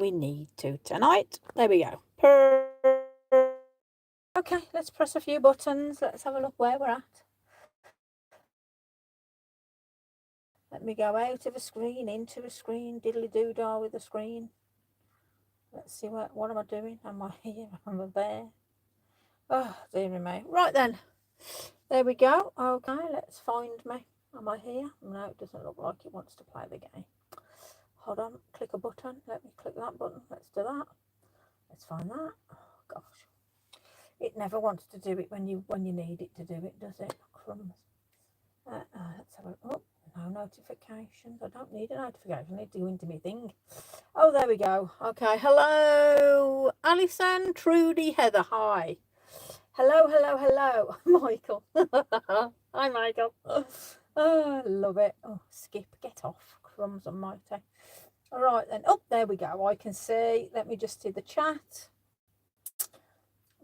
we need to tonight. There we go. Okay, let's press a few buttons. Let's have a look where we're at. Let me go out of a screen, into a screen, diddly-doo-dah with the screen. Let's see, what am I doing? Am I here? Am I there? Oh, dear me. Right then. There we go. Okay, let's find me. Am I here? No, it doesn't look like it wants to play the game. Hold on, click a button. Let me click that button. Let's do that. Let's find that. Oh, gosh. It never wants to do it when you need it to do it, does it? Crumbs. Let's have a oh, no notifications. I don't need a notification. I need to go into my thing. Oh, there we go. Okay. Hello, Alison, Trudy, Heather. Hi. Hello, Michael. Hi, Michael. Oh, I love it. Oh, skip, get off. Crumbs almighty. All right then. Oh, there we go. I can see. Let me just see the chat.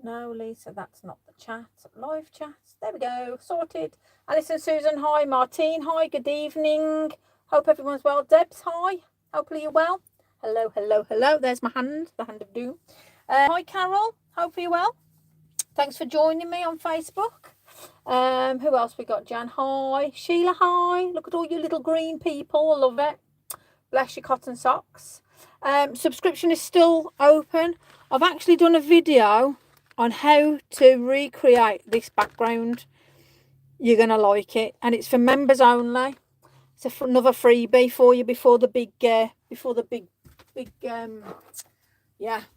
No, Lisa, that's not the chat. Live chat. There we go. Sorted. Alison, Susan, hi. Martine, hi. Good evening. Hope everyone's well. Debs, hi. Hopefully you're well. Hello. There's my hand, the hand of doom. Hi, Carol. Hopefully you're well. Thanks for joining me on Facebook. Who else we got? Jan, hi. Sheila, hi. Look at all you little green people. I love it. Bless your cotton socks. Subscription is still open. I've actually done a video on how to recreate this background. You're going to like it. And it's for members only. It's another freebie for you before the big, yeah,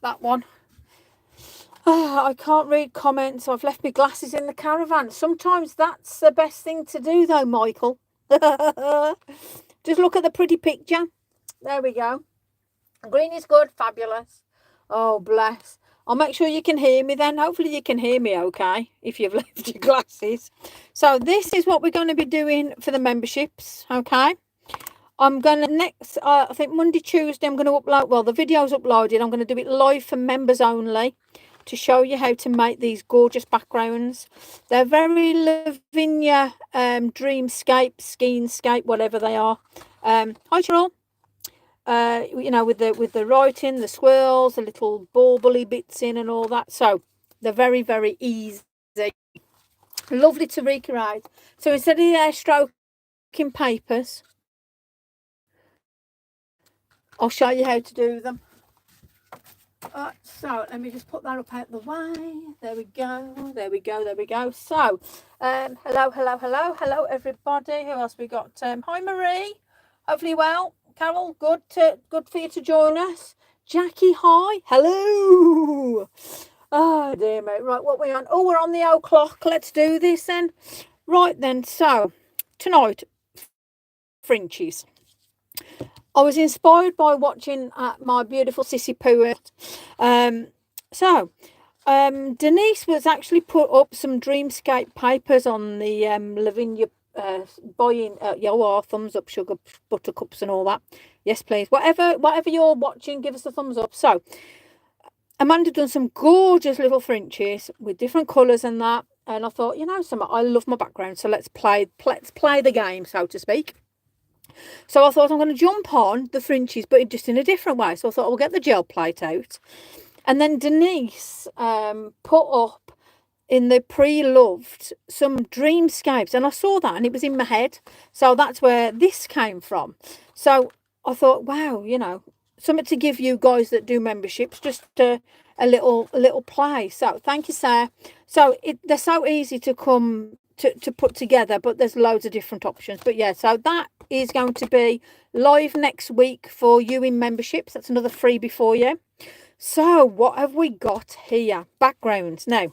that one. Oh, I can't read comments. I've left my glasses in the caravan. Sometimes that's the best thing to do, though, Michael. Just look at the pretty picture. There we go. Green is good. Fabulous. Oh, bless. I'll make sure you can hear me then. Hopefully you can hear me okay if you've left your glasses. So this is what we're going to be doing for the memberships, okay? I'm going to next, I think Monday, Tuesday, I'm going to upload, well, the video's uploaded. I'm going to do it live for members only to show you how to make these gorgeous backgrounds. They're very Lavinia, dreamscape, skeenscape, whatever they are. Hi, Cheryl. You know, with the writing, the swirls, the little bauble bits in and all that. So they're very, very easy. Lovely to recreate. So instead of the stroking papers, I'll show you how to do them. So let me just put that up out the way. There we go. So hello everybody. Who else we got? Hi Marie, hopefully well. Carol, good for you to join us. Jackie, hi. Hello. Oh dear me. Right, what we on? Oh, we're on the o'clock. Let's do this then. Right then, so tonight, Thrinchies. I was inspired by watching my beautiful Sissy Poo. Denise was actually put up some dreamscape papers on the Lavinia buying thumbs up, sugar buttercups and all that. Yes, please. Whatever you're watching, give us a thumbs up. So Amanda done some gorgeous little Thrinchies with different colours and that. And I thought, you know, I love my background, so let's play the game, so to speak. So I thought I'm going to jump on the Thrinchies, but just in a different way. So I thought we'll get the gel plate out. And then Denise put up in the pre-loved some dreamscapes. And I saw that and it was in my head. So that's where this came from. So I thought, wow, you know, something to give you guys that do memberships, just a little play. So thank you, Sarah. So they're so easy to come to put together, but there's loads of different options. But yeah, so that is going to be live next week for you in memberships. That's another freebie for you. So what have we got here? Backgrounds. Now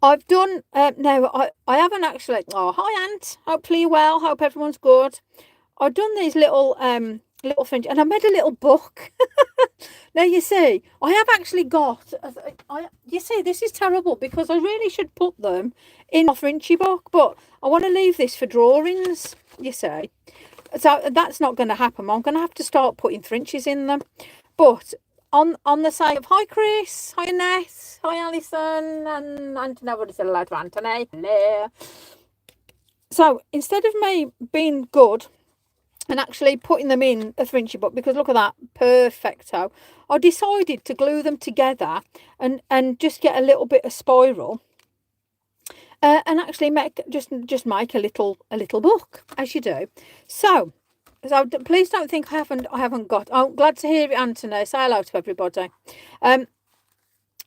I've done no, I haven't actually. Oh, hi Ant, hopefully you're well, hope everyone's good. I've done these little fringe, and I made a little book. Now you see, I have actually got. You see, this is terrible because I really should put them in my Thrinchie book, but I want to leave this for drawings. You see, so that's not going to happen. I'm going to have to start putting Thrinchies in them. But on the side of hi Chris, hi Annette, hi Alison, and nobody said hello to Anthony. Hello. So instead of me being good and actually putting them in a Thrinchie book, because look at that, perfecto. I decided to glue them together and just get a little bit of spiral, and actually make just make a little book, as you do. So please don't think I haven't got. I'm glad to hear it, Anthony. Say hello to everybody.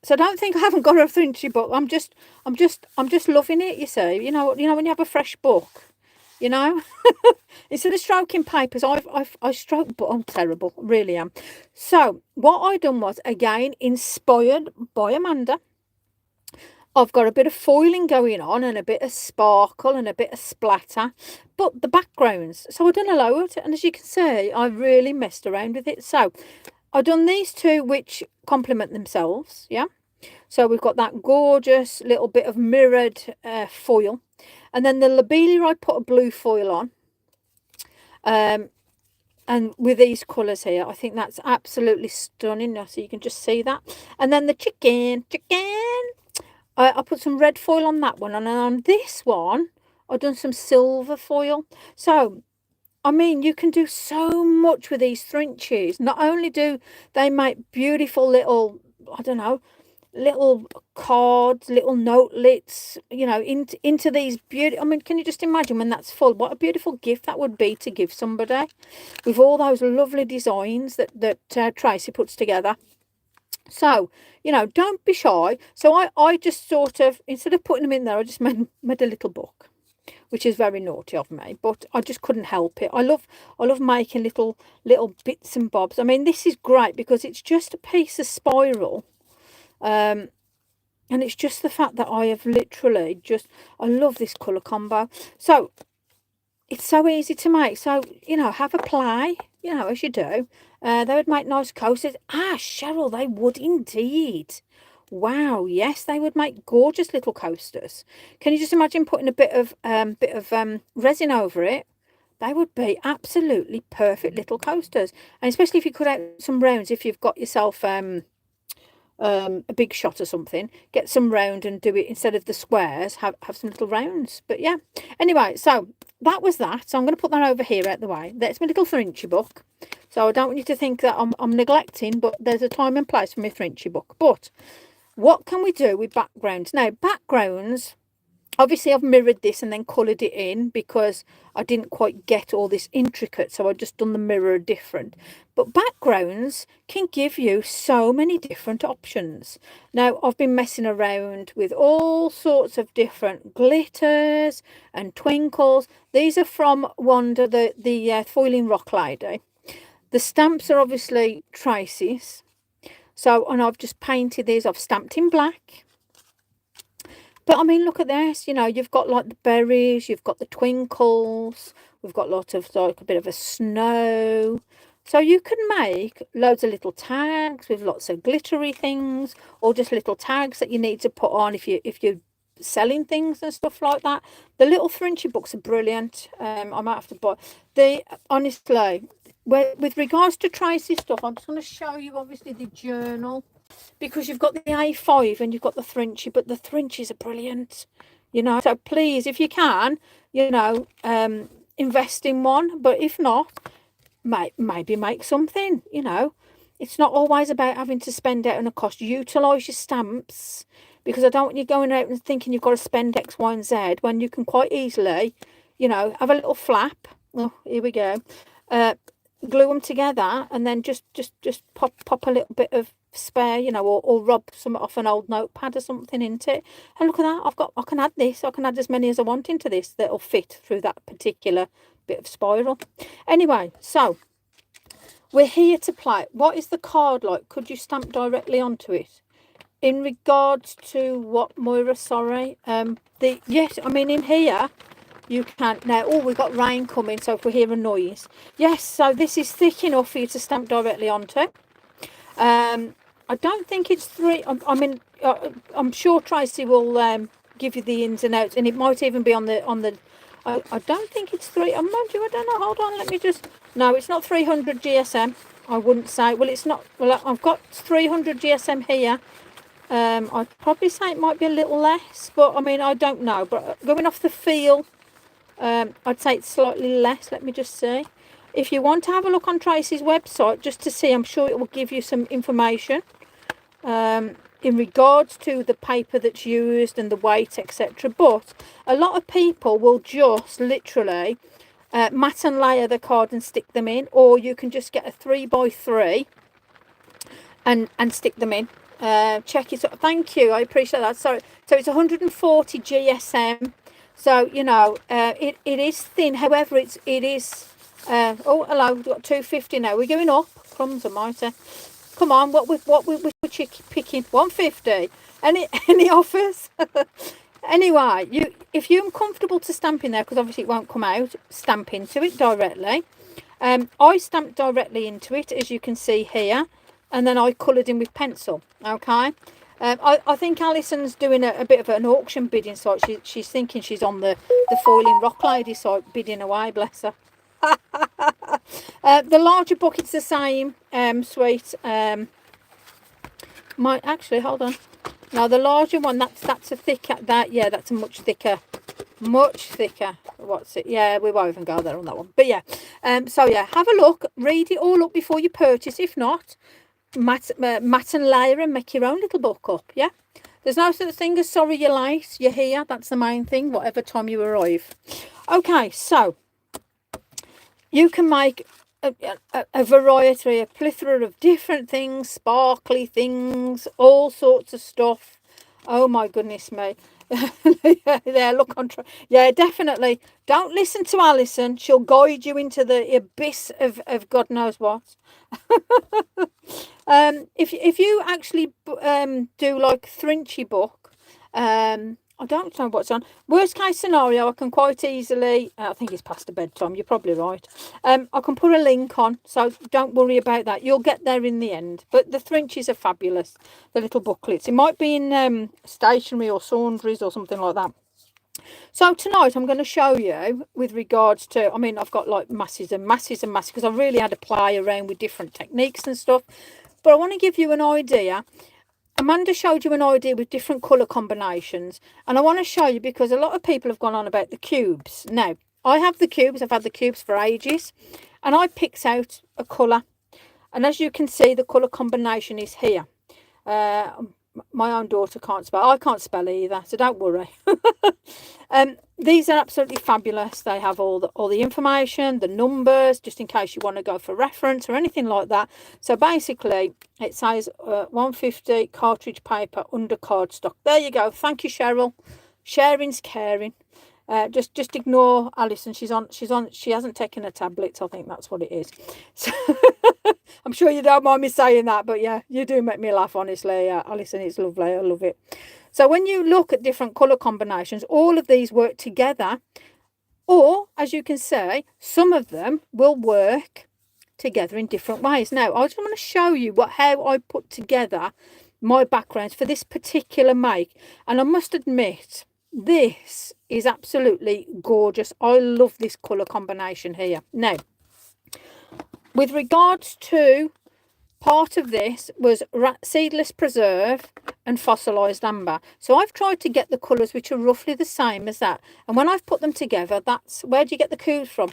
So don't think I haven't got a Thrinchie book. I'm just loving it. You see, you know when you have a fresh book, you know, instead of stroking papers, I stroke, but I'm terrible, really am. So what I done was, again, inspired by Amanda, I've got a bit of foiling going on and a bit of sparkle and a bit of splatter, but the backgrounds. So I've done a load, and as you can see, I really messed around with it. So I've done these two, which complement themselves, yeah. So we've got that gorgeous little bit of mirrored foil, and then the lobelia I put a blue foil on. And with these colours here, I think that's absolutely stunning. Now, so you can just see that. And then the chicken. I put some red foil on that one, and then on this one, I've done some silver foil. So, I mean, you can do so much with these Thrinchies. Not only do they make beautiful little, I don't know, little cards, little notelets, you know, into these beauty. I mean, can you just imagine when that's full? What a beautiful gift that would be to give somebody, with all those lovely designs that Tracy puts together. So, you know, don't be shy. So I just sort of, instead of putting them in there, I just made a little book, which is very naughty of me, but I just couldn't help it. I love making little bits and bobs. I mean, this is great because it's just a piece of spiral, and it's just the fact that I have literally I love this colour combo. So it's so easy to make. So, you know, have a play, you know, as you do. They would make nice coasters. Ah, Cheryl, they would indeed. Wow, yes, they would make gorgeous little coasters. Can you just imagine putting a bit of resin over it? They would be absolutely perfect little coasters. And especially if you cut out some rounds, if you've got yourself a big shot or something, get some round and do it instead of the squares, have some little rounds. But yeah, anyway, so that was that. So I'm going to put that over here out the way. That's my little Thrinchie book. So I don't want you to think that I'm neglecting, but there's a time and place for my Thrinchie book. But what can we do with backgrounds? Now, backgrounds, obviously I've mirrored this and then coloured it in because I didn't quite get all this intricate, so I just done the mirror different. But backgrounds can give you so many different options. Now, I've been messing around with all sorts of different glitters and twinkles. These are from Wanda, the foiling rock lady. The stamps are obviously Tracy's. So, and I've just painted these. I've stamped in black. But, I mean, look at this. You know, you've got, like, the berries. You've got the twinkles. We've got lots of, like, a bit of a snow. So you can make loads of little tags with lots of glittery things, or just little tags that you need to put on if you're selling things and stuff like that. The little Thrinchie books are brilliant. I might have to buy. Honestly, with regards to Tracy stuff, I'm just going to show you, obviously, the journal, because you've got the A5 and you've got the Thrinchie, but the Thrinchies are brilliant, you know. So please, if you can, you know, invest in one. But if not, maybe make something, you know. It's not always about having to spend out on a cost. Utilise your stamps, because I don't want you going out and thinking you've got to spend X, Y, and Z when you can quite easily, you know, have a little flap. Oh, here we go. Glue them together and then just pop a little bit of spare, you know, or rub some off an old notepad or something into it. And look at that, I can add this. I can add as many as I want into this that'll fit through that particular bit of spiral. Anyway, so we're here to play. What is the card like? Could you stamp directly onto it? In regards to what, Moira, sorry, yes, I mean, in here you can now. Oh, we've got rain coming, so if we hear a noise, yes, so this is thick enough for you to stamp directly onto. I don't think it's three. I mean, I'm sure Tracy will give you the ins and outs, and it might even be on the. I don't think it's three. Mind you, I don't know. Hold on, let me just. No, it's not 300 GSM. I wouldn't say. Well, it's not. Well, I've got 300 GSM here. I'd probably say it might be a little less, but I mean, I don't know. But going off the feel, I'd say it's slightly less. Let me just see. if you want to have a look on Tracy's website just to see, I'm sure it will give you some information in regards to the paper that's used and the weight, etc. But a lot of people will just literally mat and layer the card and stick them in, or you can just get a 3x3 and stick them in. Check it out. Thank you, I appreciate that. So it's 140 GSM. So you know, it is thin. However, it is. Oh, hello. We've got 250 now. We're going up. Crumbs almighty. Come on. What we picking? 150. Any offers? Anyway, if you're uncomfortable to stamp in there, because obviously it won't come out, stamp into it directly. I stamped directly into it, as you can see here, and then I coloured in with pencil. Okay. I think Alison's doing a bit of an auction bidding site. She's thinking she's on the foiling rock lady site bidding away, bless her. The larger bucket's the same, sweet. Actually, hold on. Now the larger one, that's a thicker, that's a much thicker. What's it? Yeah, we won't even go there on that one. But yeah, so yeah, have a look, read it all up before you purchase. If not, mat and layer and make your own little book up. Yeah, there's no such thing as sorry you're late, you're here. That's the main thing, whatever time you arrive. Okay, so you can make a variety, a plethora of different things, sparkly things, all sorts of stuff. Oh my goodness me. Yeah, look on. Yeah, definitely. Don't listen to Alison. She'll guide you into the abyss of God knows what. If you actually do like Thrinchie book, I don't know what's on. Worst case scenario, I can quite easily, I think it's past the bedtime, you're probably right. I can put a link on, so don't worry about that. You'll get there in the end. But the Thrinchies are fabulous, the little booklets. It might be in stationery or Saundries or something like that. So tonight I'm going to show you with regards to, I mean, I've got like masses and masses and masses, because I really had to play around with different techniques and stuff. But I want to give you an idea. Amanda showed you an idea with different colour combinations, and I want to show you because a lot of people have gone on about the cubes. Now, I have the cubes, I've had the cubes for ages, and I picked out a colour, and as you can see, the colour combination is here. My own daughter can't spell. I can't spell either, so don't worry. These are absolutely fabulous. They have all the information, the numbers, just in case you want to go for reference or anything like that. So basically, it says 150 cartridge paper under cardstock. There you go. Thank you, Cheryl. Sharing's caring. Just ignore Alison. She hasn't taken her tablets. I think that's what it is. So I'm sure you don't mind me saying that, but yeah, you do make me laugh, honestly. Alison, it's lovely. I love it. So when you look at different colour combinations, all of these work together, or as you can see, some of them will work together in different ways. Now, I just want to show you how I put together my backgrounds for this particular make, and I must admit, this is absolutely gorgeous. I love this colour combination here. Now, with regards to part of this was seedless preserve and fossilised amber. So I've tried to get the colours which are roughly the same as that. And when I've put them together, that's where do you get the cubes from?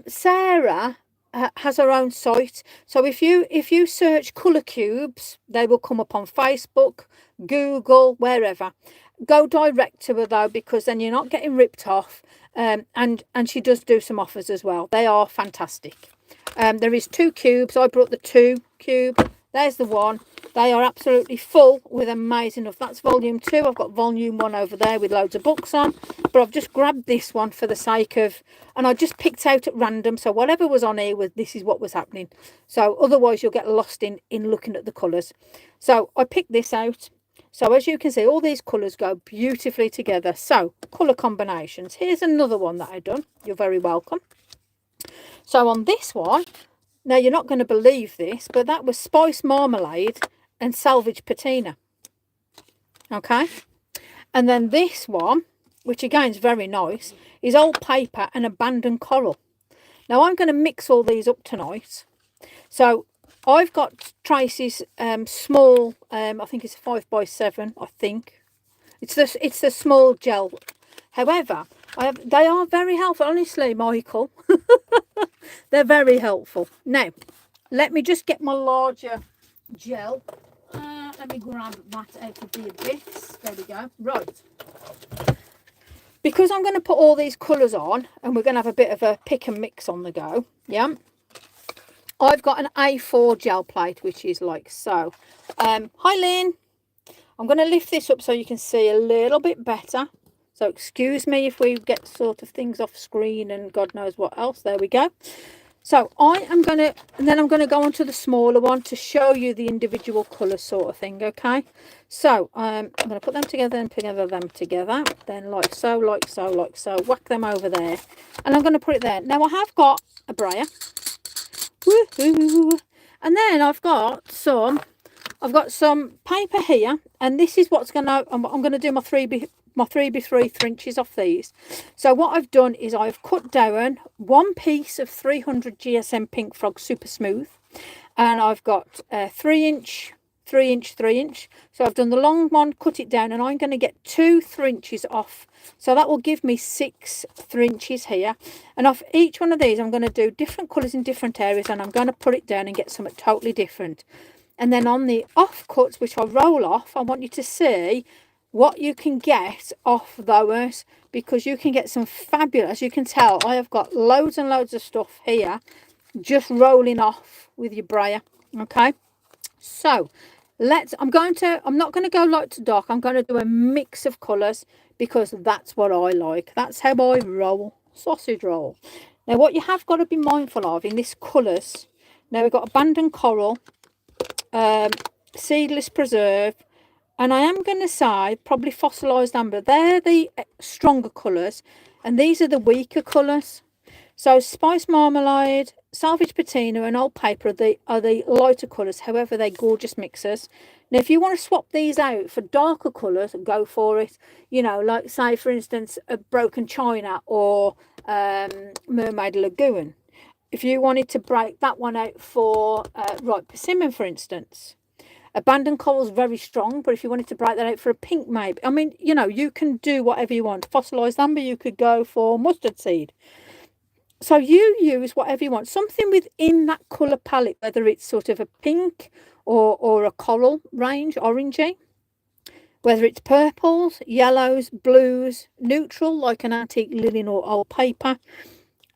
Sarah has her own site. So if you search colour cubes, they will come up on Facebook, Google, wherever. Go direct to her though, because then you're not getting ripped off. And she does do some offers as well. They are fantastic. There is 2 cubes. I brought the 2 cube. There's the one. They are absolutely full with amazing stuff. That's volume 2. I've got volume 1 over there with loads of books on. But I've just grabbed this one for the sake of, and I just picked out at random. So whatever was on here, this is what was happening. So otherwise you'll get lost in looking at the colours. So I picked this out. So as you can see, all these colours go beautifully together. So colour combinations. Here's another one that I've done. You're very welcome. So on this one, now you're not going to believe this, but that was spice marmalade and salvage patina. Okay. And then this one, which again is very nice, is old paper and abandoned coral. Now I'm going to mix all these up tonight. So I've got Tracy's small, I think it's a 5x7, I think. It's the small gel. However, they are very helpful. Honestly, Michael, they're very helpful. Now, let me just get my larger gel. Let me grab that out of the abyss. There we go. Right. Because I'm going to put all these colours on, and we're going to have a bit of a pick and mix on the go. Yeah. I've got an A4 gel plate, which is like so. Hi, Lynn. I'm going to lift this up so you can see a little bit better. So excuse me if we get sort of things off screen and God knows what else. There we go. So I am going to, and then I'm going to go on to the smaller one to show you the individual colour sort of thing, okay? So I'm going to put them together and together them together. Then like so, like so, like so. Whack them over there. And I'm going to put it there. Now I have got a brayer. Woohoo! And then I've got some paper here. And this is what's going to, I'm going to do my 3x3 Thrinchies off these. So what I've done is I've cut down one piece of 300 GSM Pink Frog Super Smooth, and I've got a 3-inch. So I've done the long one, cut it down, and I'm going to get 2 Thrinchies off. So that will give me 6 Thrinchies here. And off each one of these, I'm going to do different colours in different areas, and I'm going to put it down and get something totally different. And then on the offcuts, which I roll off, I want you to see what you can get off those, because you can get some fabulous, you can tell I have got loads and loads of stuff here just rolling off with your brayer. Okay, so I'm not going to go light to dark. I'm going to do a mix of colours because that's what I like. That's how I roll. Sausage roll. Now what you have got to be mindful of in this colours, now we've got abandoned coral, seedless preserve, and I am going to say probably fossilised amber. They're the stronger colours, and these are the weaker colours. So spice marmalade, salvage patina, and old paper are the lighter colours. However, they're gorgeous mixers. Now, if you want to swap these out for darker colours, go for it. You know, like say for instance, a broken china or mermaid lagoon. If you wanted to break that one out for right persimmon, for instance. Abandoned coral's very strong, but if you wanted to break that out for a pink, maybe. I mean, you know, you can do whatever you want. Fossilised amber, you could go for mustard seed. So you use whatever you want. Something within that colour palette, whether it's sort of a pink or a coral range, orangey. Whether it's purples, yellows, blues, neutral, like an antique linen or old paper.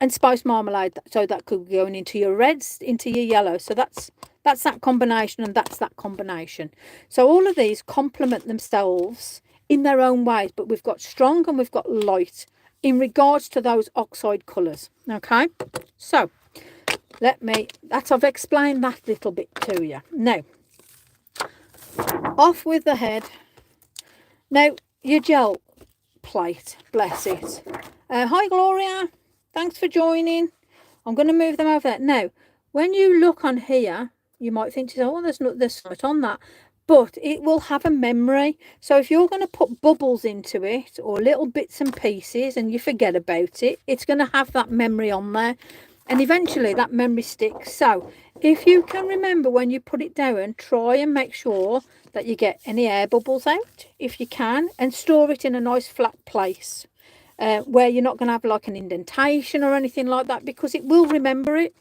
And spice marmalade, so that could be going into your reds, into your yellows. So that's that combination, and that's that combination. So all of these complement themselves in their own ways, but we've got strong and we've got light in regards to those oxide colours. Okay, so I've explained that little bit to you. Now, off with the head. Now, your gel plate, bless it. Hi, Gloria. Thanks for joining. I'm going to move them over there. Now, when you look on here, you might think, oh, there's something on that. But it will have a memory. So if you're going to put bubbles into it or little bits and pieces and you forget about it, it's going to have that memory on there. And eventually that memory sticks. So if you can remember when you put it down, try and make sure that you get any air bubbles out if you can, and store it in a nice flat place. Where you're not going to have like an indentation or anything like that, because it will remember it.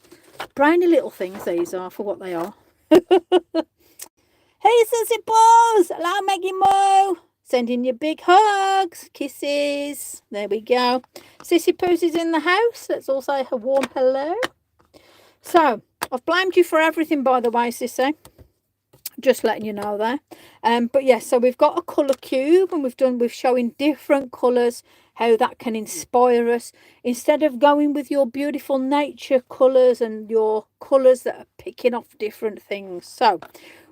Briny little things these are for what they are. Hey, Sissy Paws! Hello, Maggie Mo! Sending you big hugs, kisses. There we go. Sissy Poos is in the house. Let's all say a warm hello. So, I've blamed you for everything, by the way, Sissy. Just letting you know there. But yes, so we've got a colour cube, and we're showing different colours, how that can inspire us, instead of going with your beautiful nature colours and your colours that are picking off different things. So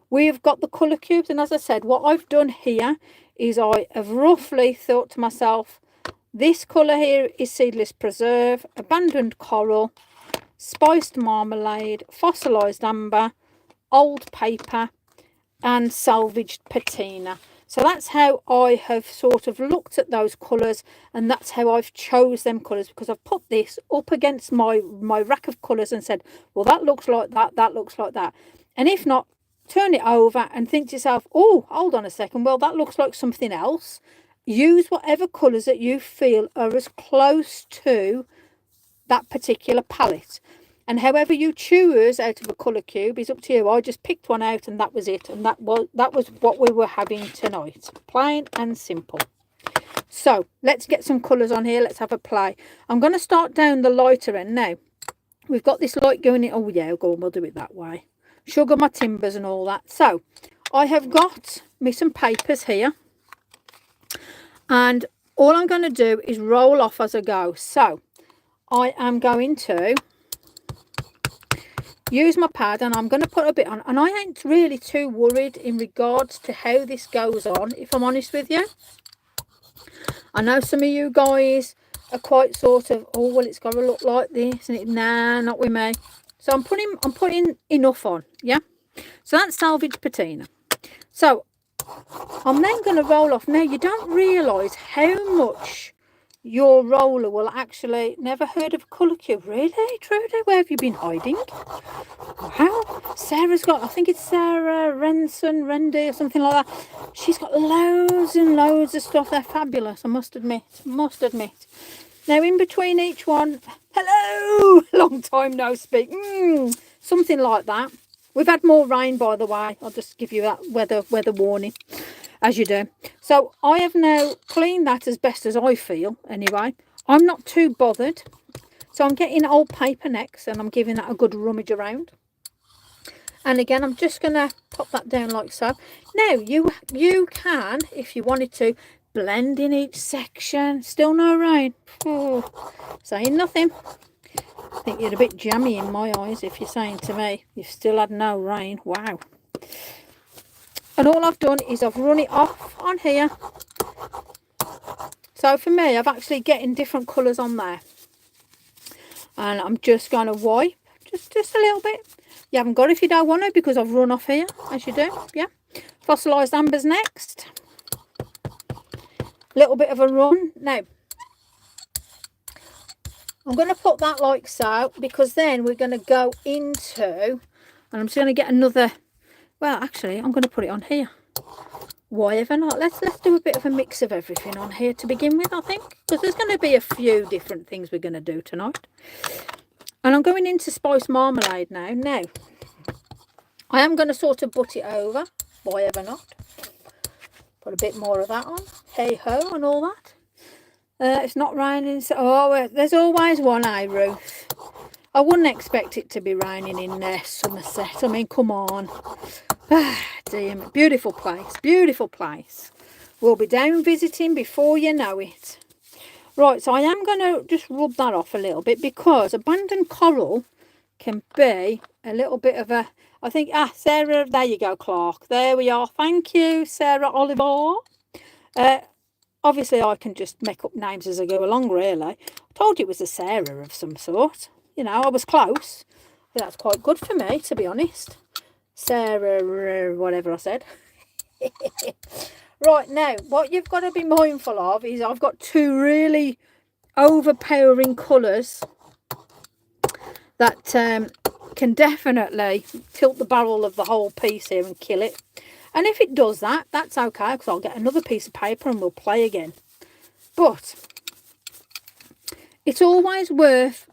we've got the colour cubes, and as I said, what I've done here is I have roughly thought to myself, this colour here is seedless preserve, abandoned coral, spiced marmalade, fossilised amber, old paper, and salvaged patina. So that's how I have sort of looked at those colours, and that's how I've chose them colours, because I've put this up against my rack of colours and said, well, that looks like that looks like that. And if not, turn it over and think to yourself, oh, hold on a second, well, that looks like something else. use whatever colours that you feel are as close to that particular palette. And however you choose out of a colour cube is up to you. I just picked one out and that was it. And that was what we were having tonight. Plain and simple. So let's get some colours on here. Let's have a play. I'm going to start down the lighter end now. We've got this light going in. Oh yeah, go on, we'll do it that way. Sugar my timbers and all that. So I have got me some papers here. And all I'm going to do is roll off as I go. So I am going to use my pad and I'm going to put a bit on. And I ain't really too worried in regards to how this goes on, if I'm honest with you. I know some of you guys are quite sort of, oh, well, it's got to look like this. And nah, not with me. So I'm putting enough on, yeah? So that's salvage patina. So I'm then going to roll off. Now, you don't realise how much your roller will actually... Never heard of a colour cube? Really, Trudy? Where have you been hiding? Wow. Sarah's got... I think it's Sarah Rendy or something like that. She's got loads and loads of stuff. They're fabulous, I must admit. Now, in between each one... Hello! Long time no speak. Something like that. We've had more rain, by the way. I'll just give you that weather warning, as you do. So I have now cleaned that as best as I feel, anyway. I'm not too bothered. So I'm getting old paper next, and I'm giving that a good rummage around. And again, I'm just going to pop that down like so. Now, you can, if you wanted to, blend in each section. Still no rain. Oh, saying nothing. I think you're a bit jammy in my eyes if you're saying to me you've still had no rain. Wow. And all I've done is I've run it off on here. So for me, I've actually getting different colours on there. And I'm just going to wipe just a little bit. You haven't got it if you don't want to, because I've run off here, as you do. Yeah. Fossilised ambers next. Little bit of a run. Now, I'm going to put that like so, because then we're going to go into, and I'm just going to get another, well, actually, I'm going to put it on here. Why ever not? Let's do a bit of a mix of everything on here to begin with, I think, because there's going to be a few different things we're going to do tonight. And I'm going into Spice Marmalade now. Now, I am going to sort of butt it over. Why ever not? Put a bit more of that on. Hey ho and all that. It's not raining. So, oh, there's always one, Ruth. I wouldn't expect it to be raining in Somerset. I mean, come on. Dear me. Beautiful place. Beautiful place. We'll be down visiting before you know it. Right, so I am going to just rub that off a little bit, because abandoned coral can be a little bit of a... I think, Sarah, there you go, Clark. There we are. Thank you, Sarah Oliver. Obviously, I can just make up names as I go along, really. I told you it was a Sarah of some sort. You know, I was close. That's quite good for me, to be honest. Sarah, whatever I said. Right, now, what you've got to be mindful of is I've got two really overpowering colours that can definitely tilt the barrel of the whole piece here and kill it. And if it does that, that's okay, because I'll get another piece of paper and we'll play again. But it's always worth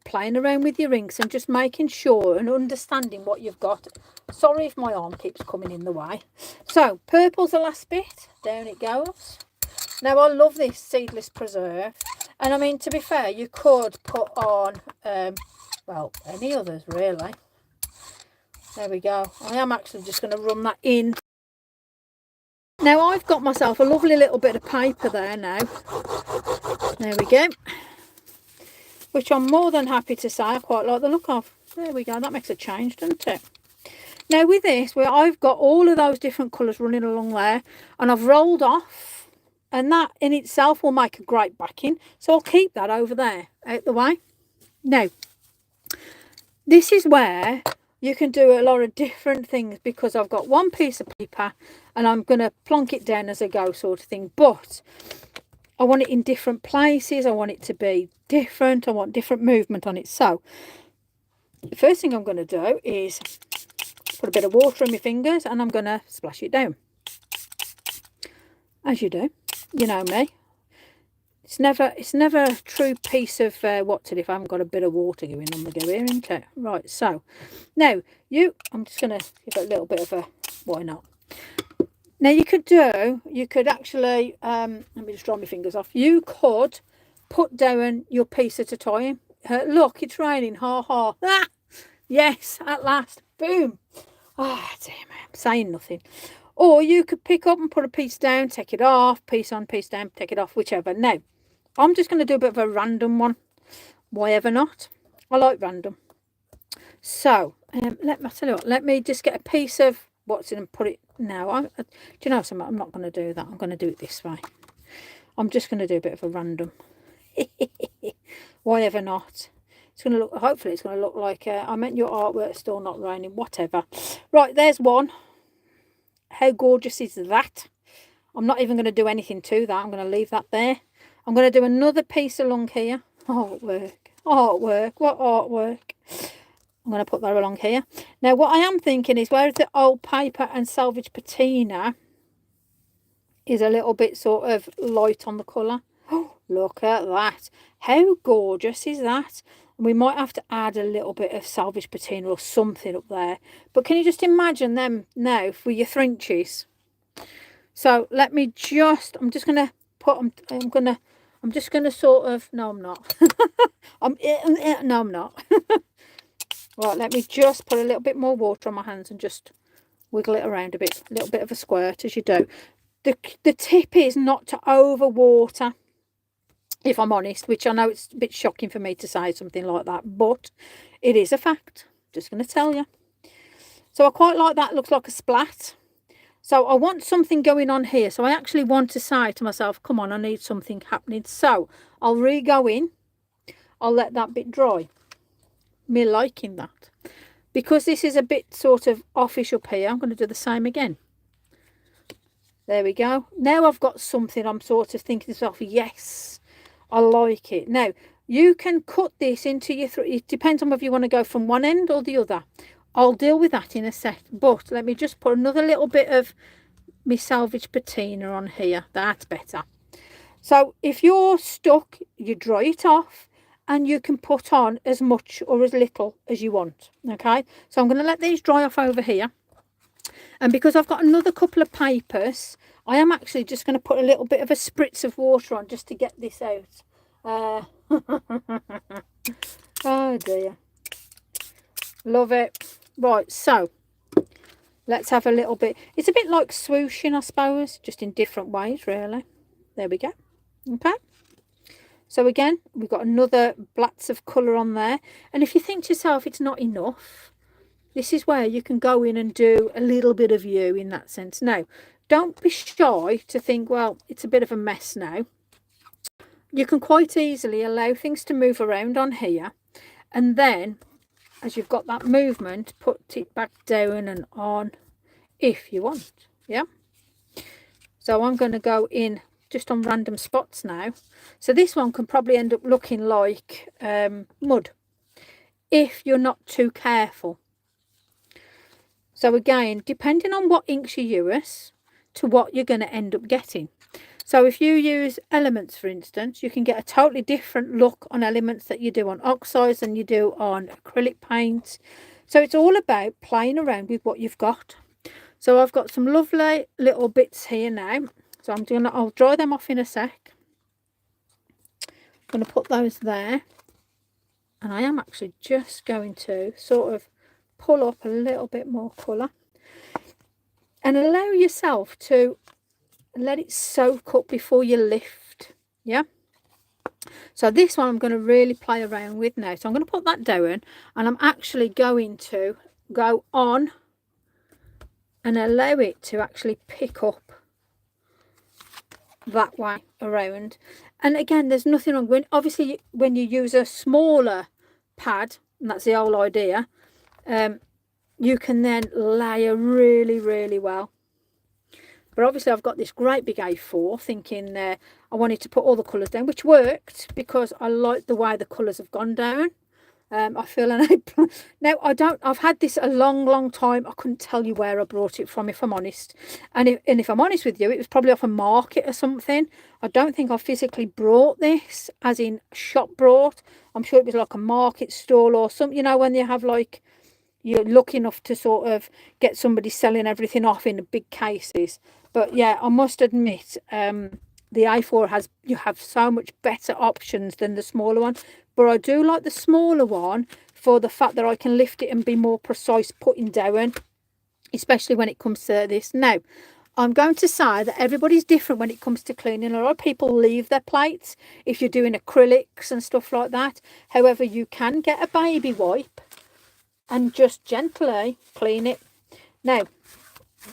playing around with your inks and just making sure and understanding what you've got. Sorry if my arm keeps coming in the way. So, purple's the last bit. Down it goes. Now, I love this seedless preserve. And I mean, to be fair, you could put on, well, any others, really. There we go. I am actually just going to run that in. Now, I've got myself a lovely little bit of paper there now. There we go. Which I'm more than happy to say I quite like the look of. There we go. That makes a change, doesn't it? Now, with this, where I've got all of those different colours running along there, and I've rolled off, and that in itself will make a great backing. So I'll keep that over there, out the way. Now, this is where you can do a lot of different things, because I've got one piece of paper and I'm going to plonk it down as I go, sort of thing. But I want it in different places. I want it to be different. I want different movement on it. So the first thing I'm going to do is put a bit of water on my fingers and I'm going to splash it down, as you do. you know me. It's never a true piece of what's it if I haven't got a bit of water going on the go here, isn't it? Right, so now I'm just going to give it a little bit of a, why not? Now you could actually, let me just dry my fingers off. You could put down your piece at a time. Look, it's raining, ha ha. Ah, yes, at last, boom. Ah, oh, damn, I'm saying nothing. Or you could pick up and put a piece down, take it off, piece on, piece down, take it off, whichever. Now, I'm just going to do a bit of a random one. Why ever not? I like random. So, let me just get a piece of what's in and put it now. Do you know something? I'm not going to do that. I'm going to do it this way. I'm just going to do a bit of a random. Why ever not? It's going to look, hopefully it's going to look like, I meant your artwork still not raining, whatever. Right, there's one. How gorgeous is that? I'm not even going to do anything to that. I'm going to leave that there. I'm going to do another piece along here. Artwork. What artwork? I'm going to put that along here. Now, what I am thinking is, whereas the old paper and salvage patina is a little bit sort of light on the colour. Oh, look at that. How gorgeous is that? We might have to add a little bit of salvage patina or something up there. But can you just imagine them now for your Thrinchies? So let me just, I'm just going to put, I'm just going to sort of, no, I'm not. No, I'm not. Right, let me just put a little bit more water on my hands and just wiggle it around a bit. A little bit of a squirt as you do. The tip is not to over water, if I'm honest, which I know it's a bit shocking for me to say something like that, but it is a fact. Just going to tell you. So I quite like that. It looks like a splat. So I want something going on here. So I actually want to say to myself, come on, I need something happening. So I'll re-go in. I'll let that bit dry. Me liking that. Because this is a bit sort of offish up here, I'm going to do the same again. There we go. Now I've got something I'm sort of thinking to myself, yes, I like it. Now, you can cut this into your, it depends on whether you want to go from one end or the other. I'll deal with that in a sec, but let me just put another little bit of my salvage patina on here. That's better. So if you're stuck, you dry it off and you can put on as much or as little as you want. Okay, so I'm going to let these dry off over here. And because I've got another couple of papers, I am actually just going to put a little bit of a spritz of water on just to get this out. Oh dear. Love it. Right, so let's have a little bit. It's a bit like swooshing, I suppose, just in different ways, really. There we go. Okay. So again, we've got another blats of colour on there. And if you think to yourself it's not enough, this is where you can go in and do a little bit of you in that sense. Now, don't be shy to think, well, it's a bit of a mess now. You can quite easily allow things to move around on here. And then, as you've got that movement, put it back down and on if you want. Yeah. So I'm going to go in just on random spots now. So this one can probably end up looking like mud if you're not too careful. So again, depending on what inks you use to what you're going to end up getting. So if you use elements, for instance, you can get a totally different look on elements that you do on oxides than you do on acrylic paint. So it's all about playing around with what you've got. So I've got some lovely little bits here now. So I'll dry them off in a sec. I'm going to put those there. And I am actually just going to sort of pull up a little bit more colour. And allow yourself to let it soak up before you lift. Yeah. So this one I'm going to really play around with now. So I'm going to put that down. And I'm actually going to go on and allow it to actually pick up that way around. And again, there's nothing wrong when obviously when you use a smaller pad, and that's the whole idea, you can then layer really well. But obviously I've got this great big A4 thinking I wanted to put all the colours down, which worked because I like the way the colours have gone down. I feel now I've had this a long time. I couldn't tell you where I brought it from, if I'm honest. And if I'm honest with you, it was probably off a market or something. I don't think I physically brought this, as in shop brought. I'm sure it was like a market stall or something, you know, when you have like, you're lucky enough to sort of get somebody selling everything off in big cases. But yeah, I must admit, the A4 you have so much better options than the smaller one. But I do like the smaller one for the fact that I can lift it and be more precise putting down, especially when it comes to this. Now, I'm going to say that everybody's different when it comes to cleaning. A lot of people leave their plates if you're doing acrylics and stuff like that. However, you can get a baby wipe and just gently clean it. Now,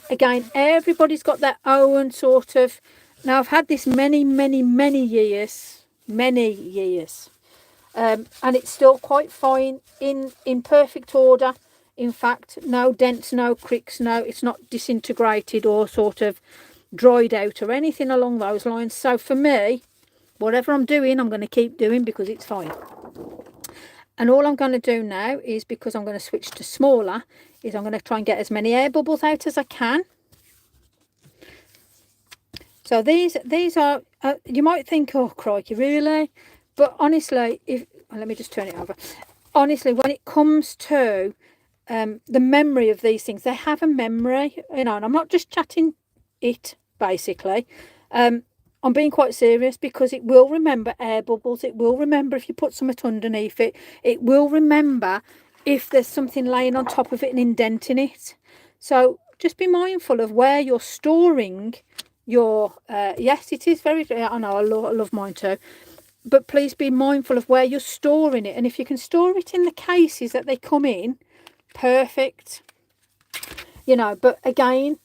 again, everybody's got their own sort of... Now, I've had this many years. And it's still quite fine, in perfect order. In fact, no dents, no cricks, no, it's not disintegrated or sort of dried out or anything along those lines. So for me, whatever I'm doing, I'm going to keep doing because it's fine. And all I'm going to do now is, because I'm going to switch to smaller, is I'm going to try and get as many air bubbles out as I can. So these are, you might think, oh crikey, really? But honestly, let me just turn it over. Honestly, when it comes to the memory of these things, they have a memory, you know, and I'm not just chatting it, basically. I'm being quite serious, because it will remember air bubbles. It will remember if you put something underneath it. It will remember if there's something laying on top of it and indenting it. So just be mindful of where you're storing your... yes, it is very... I know, I love mine too. But please be mindful of where you're storing it. And if you can store it in the cases that they come in, perfect. You know, but again,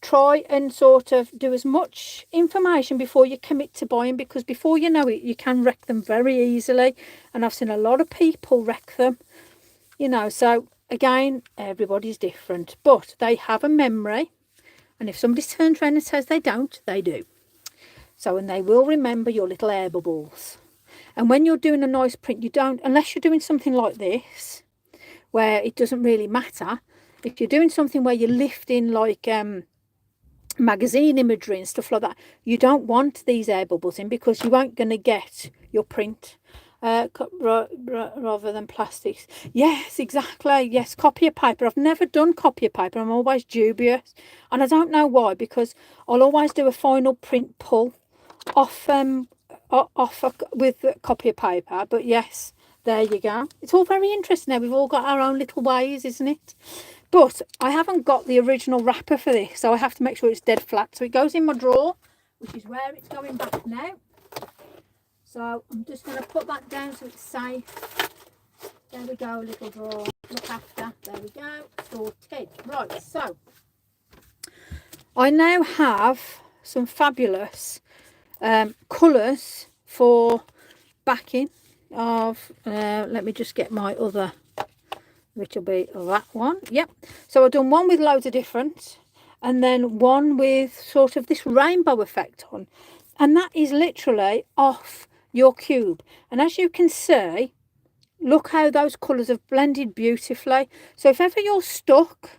try and sort of do as much information before you commit to buying, because before you know it, you can wreck them very easily. And I've seen a lot of people wreck them, you know. So again, everybody's different, but they have a memory. And if somebody turns around and says they don't, they do. So, and they will remember your little air bubbles. And when you're doing a nice print, you don't, unless you're doing something like this, where it doesn't really matter. If you're doing something where you're lifting like magazine imagery and stuff like that, you don't want these air bubbles in, because you aren't going to get your print rather than plastics. Yes, exactly. Yes, copier paper. I've never done copier paper. I'm always dubious, and I don't know why, because I'll always do a final print pull off with copier paper. But yes, there you go. It's all very interesting now. We've all got our own little ways, isn't it? But I haven't got the original wrapper for this, so I have to make sure it's dead flat. So it goes in my drawer, which is where it's going back now. So I'm just going to put that down so it's safe. There we go, little drawer. Look after. There we go. Sorted. Right, so I now have some fabulous colours for backing of... let me just get my other... which will be that one. Yep. So I've done one with loads of different, and then one with sort of this rainbow effect on, and that is literally off your cube. And as you can see, look how those colours have blended beautifully. So if ever you're stuck,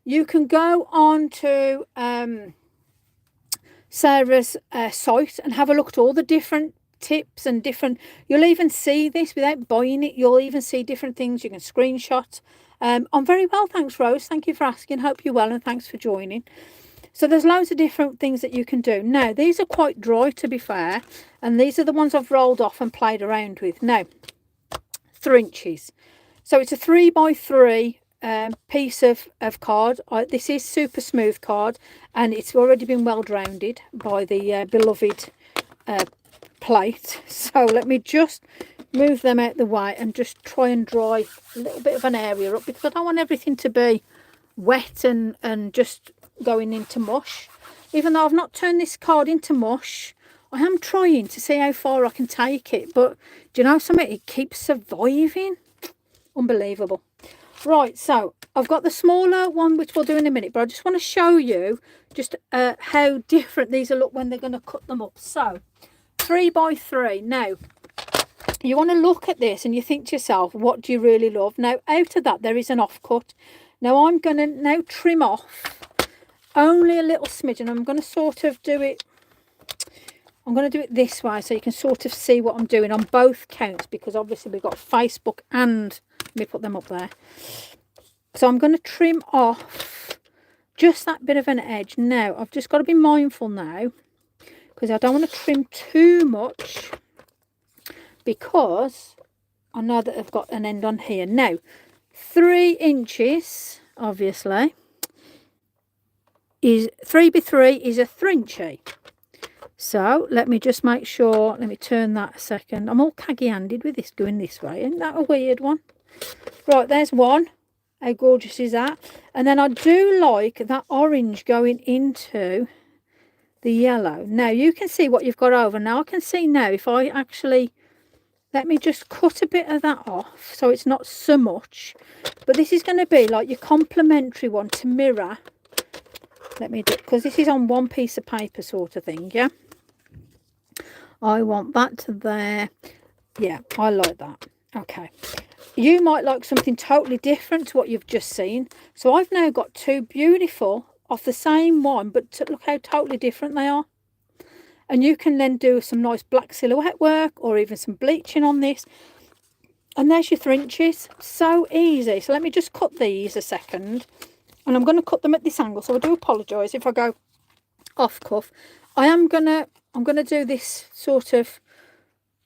you can go on to Sarah's site and have a look at all the different tips and different... You'll even see this without buying it. You'll even see different things you can screenshot. I'm very well, thanks, Rose. Thank you for asking. Hope you're well, and thanks for joining. So there's loads of different things that you can do. Now, these are quite dry, to be fair, and these are the ones I've rolled off and played around with. Now, Thrinchies. So it's a 3x3 piece of card. This is super smooth card, and it's already been well rounded by the beloved plate. So let me just move them out the way and just try and dry a little bit of an area up, because I don't want everything to be wet and just going into mush. Even though I've not turned this card into mush, I am trying to see how far I can take it. But do you know something? It keeps surviving. Unbelievable. Right, so I've got the smaller one, which we'll do in a minute, but I just want to show you just how different these will look when they're going to cut them up. So 3x3. Now, you want to look at this and you think to yourself, what do you really love? Now, out of that, there is an offcut. Now, I'm going to now trim off only a little smidgen. I'm going to sort of do it, I'm going to do it this way so you can sort of see what I'm doing on both counts, because obviously we've got Facebook and, let me put them up there. So I'm going to trim off just that bit of an edge. Now, I've just got to be mindful now, because I don't want to trim too much, because I know that I've got an end on here. Now, 3 inches, obviously, is 3x3 is a Thrinchie. So let me just make sure, let me turn that a second. I'm all caggy-handed with this going this way. Isn't that a weird one? Right, there's one. How gorgeous is that? And then I do like that orange going into the yellow. Now you can see what you've got over. Now I can see now if I actually, let me just cut a bit of that off so it's not so much. But this is going to be like your complementary one to mirror. Let me do, because this is on one piece of paper sort of thing, yeah? I want that to there. Yeah, I like that. Okay. You might like something totally different to what you've just seen. So I've now got 2 beautiful off the same one, but look how totally different they are. And you can then do some nice black silhouette work or even some bleaching on this. And there's your Thrinchies. So easy. So let me just cut these a second. And I'm going to cut them at this angle. So I do apologise if I go off cuff. I'm going to do this sort of,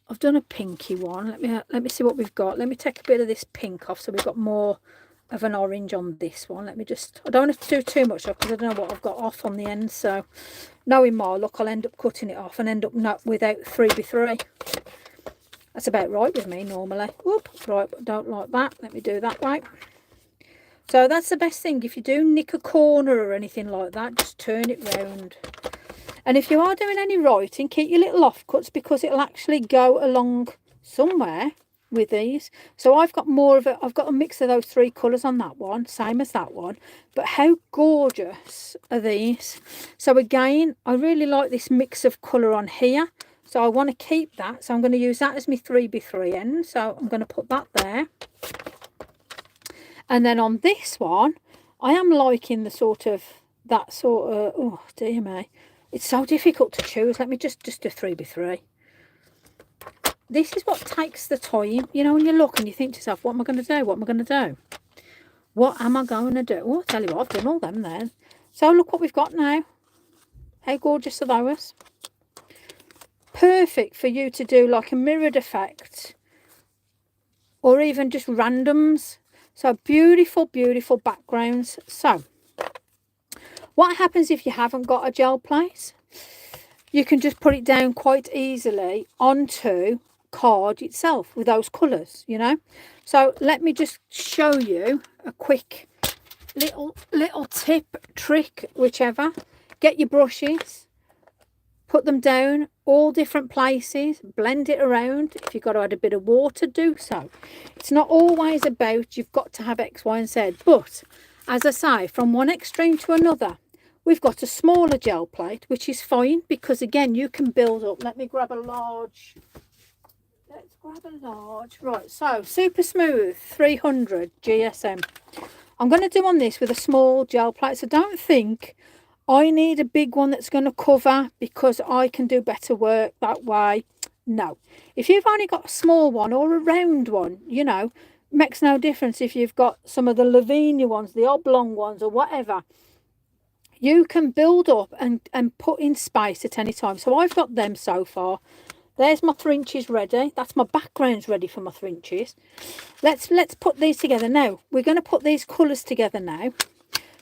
I've done a pinky one. Let me see what we've got. Let me take a bit of this pink off so we've got more of an orange on this one. Let me just, I don't want to do too much because I don't know what I've got off on the end. So knowing my luck, I'll end up cutting it off and end up not without 3x3. That's about right with me normally. Whoop, right, but don't like that. Let me do that way. So that's the best thing. If you do nick a corner or anything like that, just turn it round. And if you are doing any writing, keep your little offcuts because it'll actually go along somewhere with these. So I've got more of it. I've got a mix of those 3 colours on that one, same as that one. But how gorgeous are these? So again, I really like this mix of colour on here. So I want to keep that. So I'm going to use that as my 3x3 end. So I'm going to put that there. And then on this one, I am liking the sort of, that sort of, oh dear me. It's so difficult to choose. Let me just do 3x3. This is what takes the time. You know, when you look and you think to yourself, what am I going to do? What am I going to do? What am I going to do? Oh, I'll tell you what, I've done all them then. So look what we've got now. How gorgeous are those? Perfect for you to do like a mirrored effect. Or even just randoms. So beautiful, beautiful backgrounds. So what happens if you haven't got a gel plate? You can just put it down quite easily onto card itself with those colours, you know. So let me just show you a quick little tip, trick, whichever. Get your brushes, put them down all different places, blend it around. If you've got to add a bit of water, do so. It's not always about you've got to have X, Y and Z, but as I say, from one extreme to another, we've got a smaller gel plate, which is fine because, again, you can build up. Let me grab a large. Let's grab a large. Right, so Super Smooth 300 GSM. I'm going to do on this with a small gel plate. So don't think I need a big one that's going to cover because I can do better work that way. No. If you've only got a small one or a round one, you know, makes no difference if you've got some of the Lavinia ones, the oblong ones or whatever. You can build up and put in space at any time. So I've got them so far. There's my Thrinchies ready. That's my backgrounds ready for my Thrinchies. Let's put these together now. We're going to put these colours together now.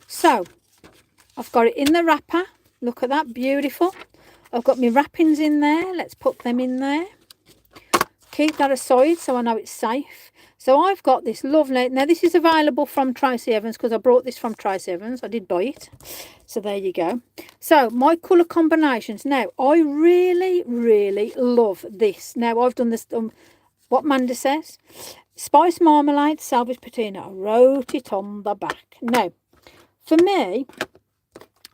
So I've got it in the wrapper. Look at that, beautiful. I've got my wrappings in there. Let's put them in there. Keep that aside so I know it's safe. So I've got this lovely, now this is available from Tracy Evans because I brought this from Tracy Evans. I did buy it. So there you go. So my colour combinations. Now I really, really love this. Now I've done this, what Manda says. Spice Marmalade, Salvage Patina. I wrote it on the back. Now, for me,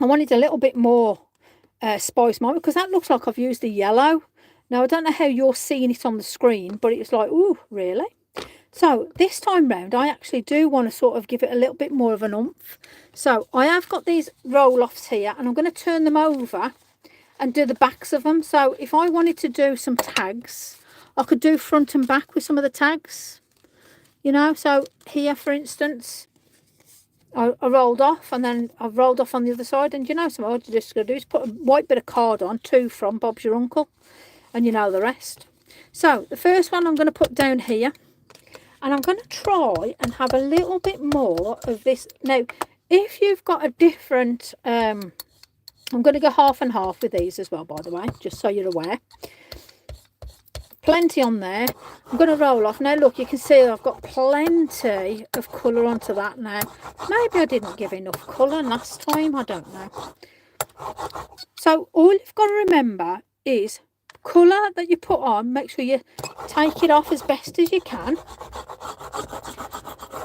I wanted a little bit more Spice Marmalade because that looks like I've used the yellow. Now, I don't know how you're seeing it on the screen, but it's like, ooh, really? So this time round, I actually do want to sort of give it a little bit more of an oomph. So I have got these roll-offs here, and I'm going to turn them over and do the backs of them. So if I wanted to do some tags, I could do front and back with some of the tags, you know. So here, for instance, I rolled off, and then I've rolled off on the other side. And you know, so what I'm just going to do is put a white bit of card on, to from Bob's Your Uncle, and you know the rest. So the first one I'm going to put down here, and I'm going to try and have a little bit more of this. Now, if you've got a different, I'm going to go half and half with these as well, by the way, just so you're aware. Plenty on there. I'm going to roll off. Now, look, you can see I've got plenty of colour onto that now. Maybe I didn't give enough colour last time. I don't know. So all you've got to remember is colour that you put on, make sure you take it off as best as you can.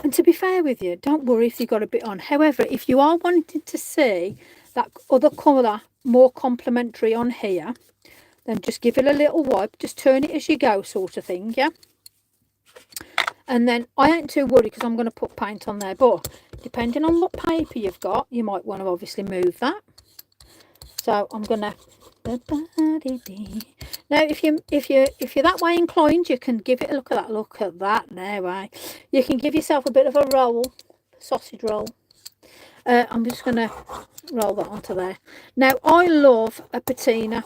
And to be fair with you, don't worry if you've got a bit on. However, if you are wanting to see that other colour more complementary on here, then just give it a little wipe. Just turn it as you go, sort of thing, yeah? And then I ain't too worried because I'm going to put paint on there. But depending on what paper you've got, you might want to obviously move that. So I'm going to... Now, if you're that way inclined, you can give it a look at that. Now, you can give yourself a bit of a roll, sausage roll. I'm just going to roll that onto there. Now, I love a patina.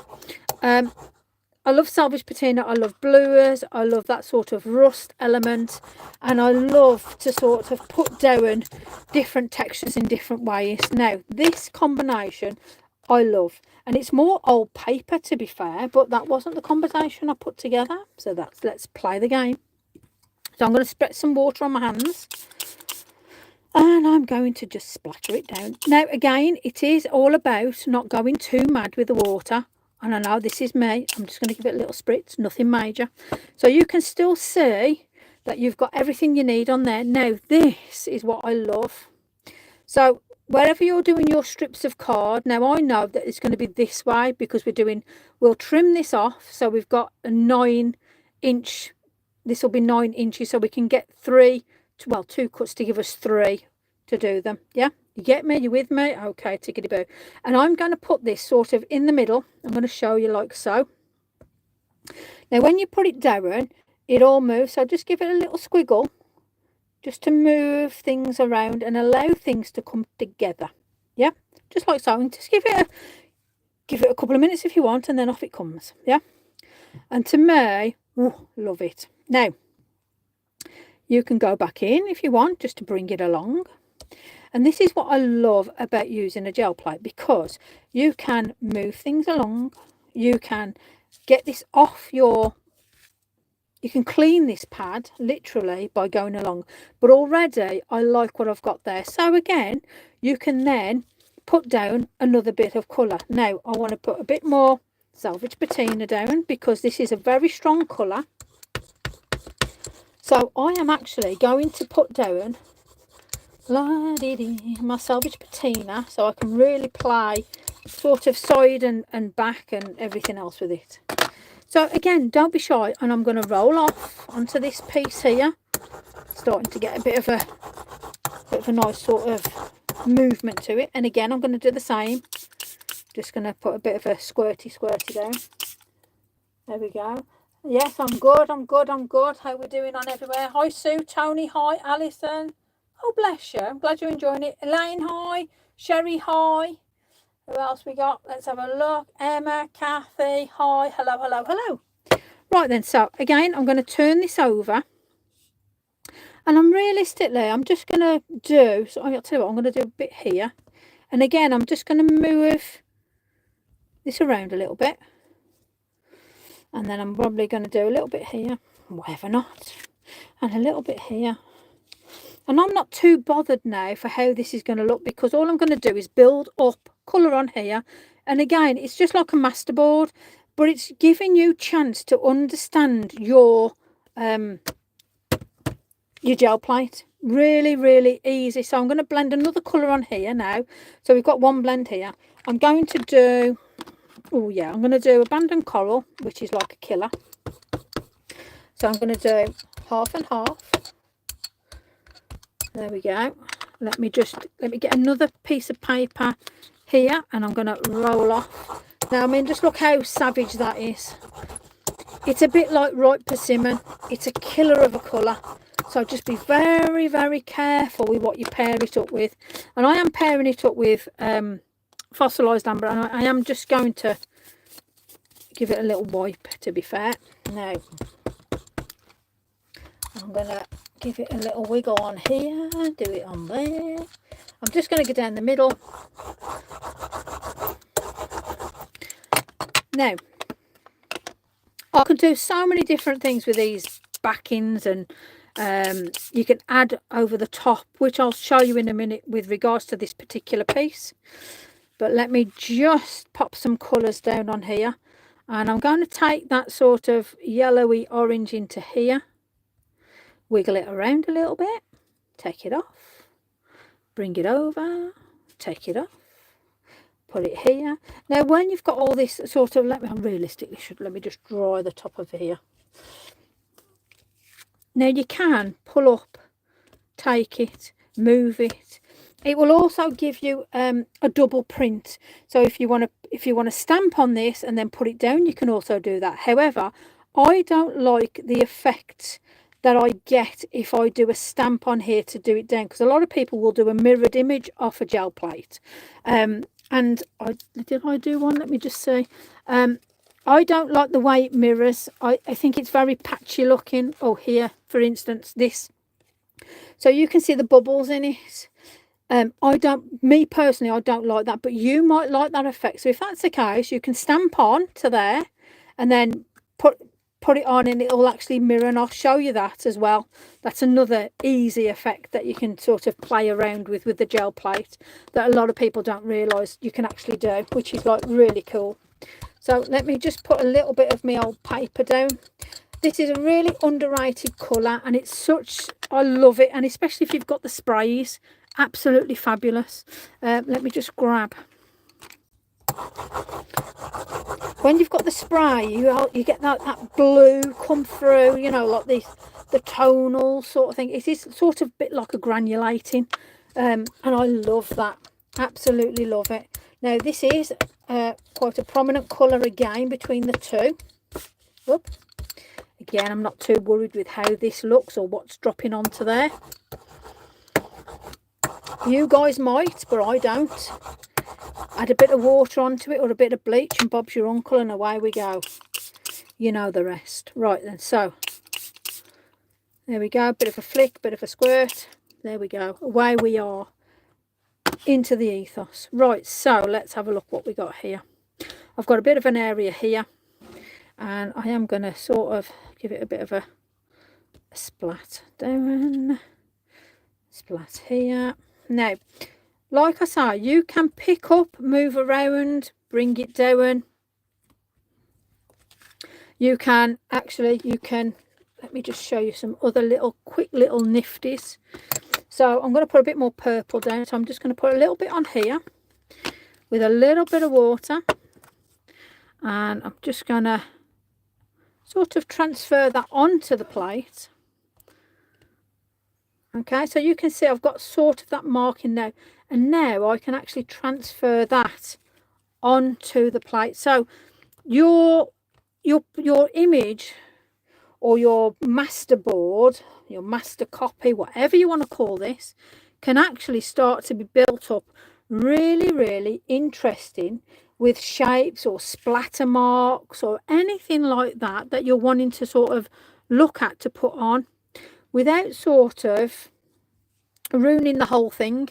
I love salvage patina. I love bluers. I love that sort of rust element, and I love to sort of put down different textures in different ways. Now, this combination I love, and it's more old paper, to be fair, but that wasn't the combination I put together. So let's play the game. So I'm going to spread some water on my hands, and I'm going to just splatter it down. Now, again, it is all about not going too mad with the water. And I know this is me. I'm just going to give it a little spritz, nothing major. So you can still see that you've got everything you need on there. Now, this is what I love. So wherever you're doing your strips of card, now I know that it's going to be this way because we'll trim this off. So we've got a 9-inch, this will be 9 inches. So we can get two cuts to give us 3 to do them. Yeah. You get me? You with me? Okay, tickety boo. And I'm going to put this sort of in the middle. I'm going to show you like so. Now, when you put it down, it all moves. So just give it a little squiggle just to move things around and allow things to come together. Yeah, just like so. And just give it a couple of minutes if you want, and then off it comes. Yeah. And to me, love it. Now, you can go back in if you want, just to bring it along. And this is what I love about using a gel plate, because you can move things along. You can get this off you can clean this pad literally by going along. But already I like what I've got there. So again, you can then put down another bit of colour. Now, I want to put a bit more salvage patina down because this is a very strong colour. So I am actually going to put down my salvage patina so I can really play sort of side and back and everything else with it. So again, don't be shy, and I'm going to roll off onto this piece here, starting to get a bit of a nice sort of movement to it. And again, I'm going to do the same, just going to put a bit of a squirty down. There we go. Yes, I'm good. How we doing on everywhere? Hi Sue, Tony, hi Alison. Oh, bless you. I'm glad you're enjoying it. Elaine, hi. Sherry, hi. Who else we got? Let's have a look. Emma, Kathy, hi. Hello. Right then, so again, I'm going to turn this over. And I'm just going to do, so I'll tell you what, I'm going to do a bit here. And again, I'm just going to move this around a little bit. And then I'm probably going to do a little bit here. Whatever not. And a little bit here. And I'm not too bothered now for how this is going to look, because all I'm going to do is build up colour on here. And again, it's just like a masterboard, but it's giving you a chance to understand your gel plate. Really, really easy. So I'm going to blend another colour on here now. So we've got one blend here. I'm going to do Oh yeah, I'm going to do abandoned coral, which is like a killer. So I'm going to do half and half. There we go. Let me get another piece of paper here, and I'm going to roll off. Now, I mean, just look how savage that is. It's a bit like ripe persimmon. It's a killer of a colour. So just be very, very careful with what you pair it up with. And I am pairing it up with fossilised amber, and I am just going to give it a little wipe, to be fair. Now, I'm going to give it a little wiggle on here, do it on there. I'm just going to go down the middle. Now, I can do so many different things with these backings, and you can add over the top, which I'll show you in a minute with regards to this particular piece. But let me just pop some colours down on here, and I'm going to take that sort of yellowy orange into here, wiggle it around a little bit, take it off, bring it over, take it off, put it here. Now when you've got all this sort of, let me just dry the top of here. Now you can pull up, take it, move it. It will also give you a double print. So if you want to stamp on this and then put it down, you can also do that. However, I don't like the effect that I get if I do a stamp on here to do it down, because a lot of people will do a mirrored image off a gel plate. And did I do one? Let me just see. I don't like the way it mirrors. I think it's very patchy looking. Oh, here, for instance, this. So you can see the bubbles in it. Me personally, I don't like that, but you might like that effect. So if that's the case, you can stamp on to there and then put it on, and it'll actually mirror, and I'll show you that as well. That's another easy effect that you can sort of play around with the gel plate that a lot of people don't realise you can actually do, which is like really cool. So let me just put a little bit of my old paper down. This is a really underrated colour, and it's such, I love it, and especially if you've got the sprays, absolutely fabulous. Let me just grab. When you've got the spray, you get that blue come through, you know, like the tonal sort of thing. It is sort of a bit like a granulating, and I love that, absolutely love it. Now this is quite a prominent colour again between the two. Whoop. Again, I'm not too worried with how this looks or what's dropping onto there. You guys might, but I don't. Add a bit of water onto it or a bit of bleach, and Bob's your uncle, and away we go. You know the rest. Right then, so there we go. Bit of a flick, bit of a squirt. There we go. Away we are into the ethos. Right, so let's have a look what we got here. I've got a bit of an area here, and I am going to sort of give it a bit of a splat down, splat here. Now, like I say, you can pick up, move around, bring it down. You can, let me just show you some other quick little nifties. So I'm going to put a bit more purple down. So I'm just going to put a little bit on here with a little bit of water. And I'm just going to sort of transfer that onto the plate. Okay, so you can see I've got sort of that marking now. And now I can actually transfer that onto the plate. So your image or your master board, your master copy, whatever you want to call this, can actually start to be built up really, really interesting with shapes or splatter marks or anything like that that you're wanting to sort of look at to put on without sort of ruining the whole thing.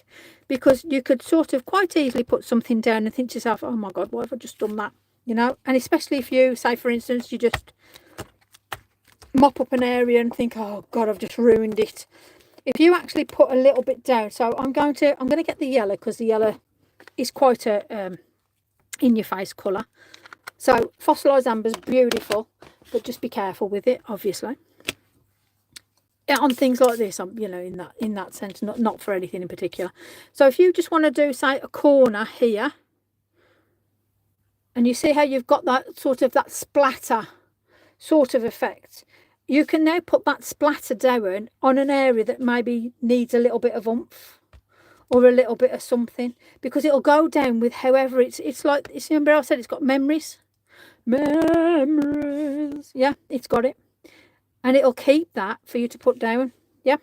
Because you could sort of quite easily put something down and think to yourself, oh my God, why have I just done that? You know, and especially if you, say for instance, you just mop up an area and think, oh God, I've just ruined it. If you actually put a little bit down, so I'm going to get the yellow, because the yellow is quite a in your face colour. So fossilised amber is beautiful, but just be careful with it, obviously. On things like this, you know, in that sense, not for anything in particular. So if you just want to do, say, a corner here, And you see how you've got that sort of that splatter sort of effect. You can now put that splatter down on an area that maybe needs a little bit of oomph or a little bit of something, because it'll go down with however it's like, it's, remember I said it's got memories. Yeah, it's got it, and it'll keep that for you to put down. Yeah,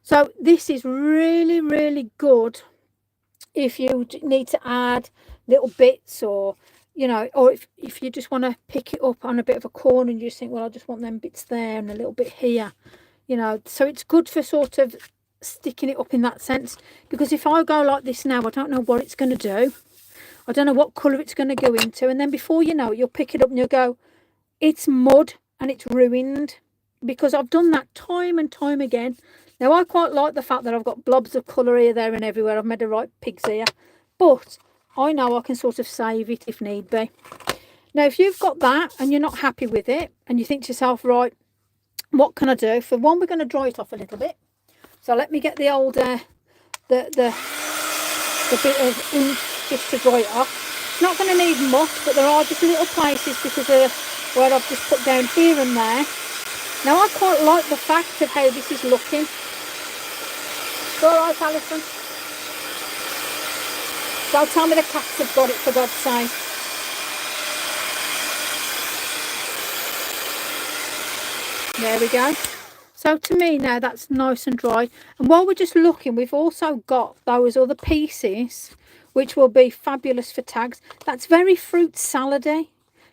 so this is really, really good if you need to add little bits, or you know, or if you just want to pick it up on a bit of a corner and you just think, well, I just want them bits there and a little bit here, you know. So it's good for sort of sticking it up in that sense, because if I go like this now, I don't know what it's going to do. I don't know what colour it's going to go into, and then before you know it, you'll pick it up and you'll go, it's mud and it's ruined, because I've done that time and time again. Now, I quite like the fact that I've got blobs of colour here, there and everywhere. I've made a right pig's ear, but I know I can sort of save it if need be. Now, if you've got that and you're not happy with it and you think to yourself, right, what can I do? For one, we're going to dry it off a little bit. So let me get the old, the bit of oomph just to dry it off. It's not going to need much, but there are just little places because of where I've just put down here and there. Now, I quite like the fact of how this is looking. It's all right, Alison. Don't tell me the cats have got it, for God's sake. There we go. So to me now, that's nice and dry. And while we're just looking, we've also got those other pieces, which will be fabulous for tags. That's very fruit salady.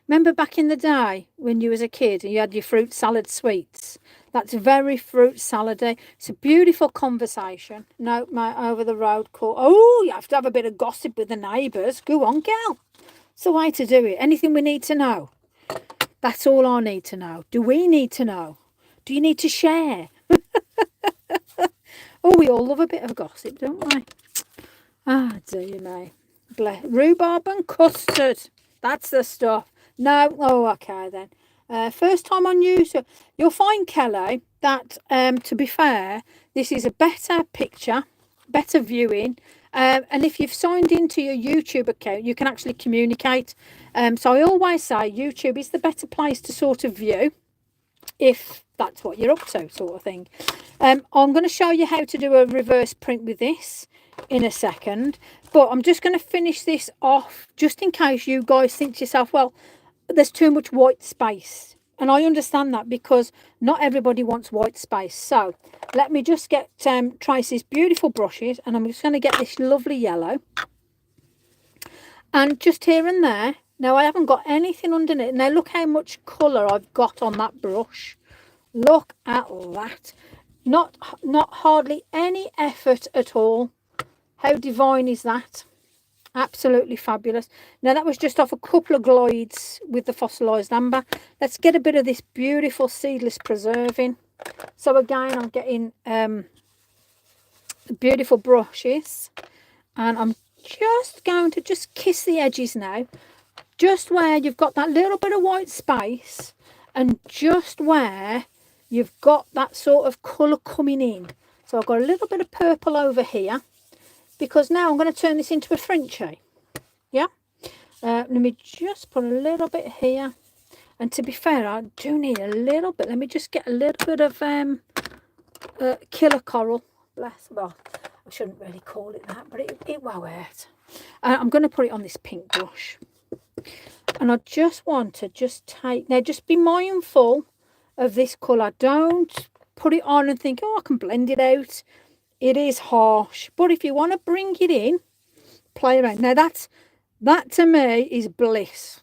Remember back in the day when you was a kid and you had your fruit salad sweets? That's very fruit salady. It's a beautiful conversation. No, my over the road call. Oh, you have to have a bit of gossip with the neighbours. Go on, gal. It's the way to do it. Anything we need to know? That's all I need to know. Do we need to know? Do you need to share? Oh, we all love a bit of gossip, don't we? Ah, dear me. Rhubarb and custard. That's the stuff. No, oh, okay then. First time on YouTube. You'll find, Kelly, that, to be fair, this is a better picture, better viewing. And if you've signed into your YouTube account, you can actually communicate. So I always say YouTube is the better place to sort of view, if that's what you're up to, sort of thing. I'm going to show you how to do a reverse print with this in a second, but I'm just going to finish this off just in case you guys think to yourself, well, there's too much white space. And I understand that, because not everybody wants white space. So let me just get Tracy's beautiful brushes, and I'm just going to get this lovely yellow, and just here and there. Now, I haven't got anything underneath. Now, look how much colour I've got on that brush. Look at that. Not hardly any effort at all. How divine is that? Absolutely fabulous. Now, that was just off a couple of glides with the fossilised amber. Let's get a bit of this beautiful seedless preserving. So, again, I'm getting beautiful brushes. And I'm just going to just kiss the edges now. Just where you've got that little bit of white space, and just where you've got that sort of colour coming in. So I've got a little bit of purple over here, because now I'm going to turn this into a Thrinchie. Yeah. Let me just put a little bit here. And to be fair, I do need a little bit. Let me just get a little bit of killer coral. Bless. Well, I shouldn't really call it that, but it will hurt. I'm going to put it on this pink brush. And I just want to just take, now just be mindful of this colour. Don't put it on and think, oh, I can blend it out. It is harsh. But if you want to bring it in, play around. Now that to me is bliss.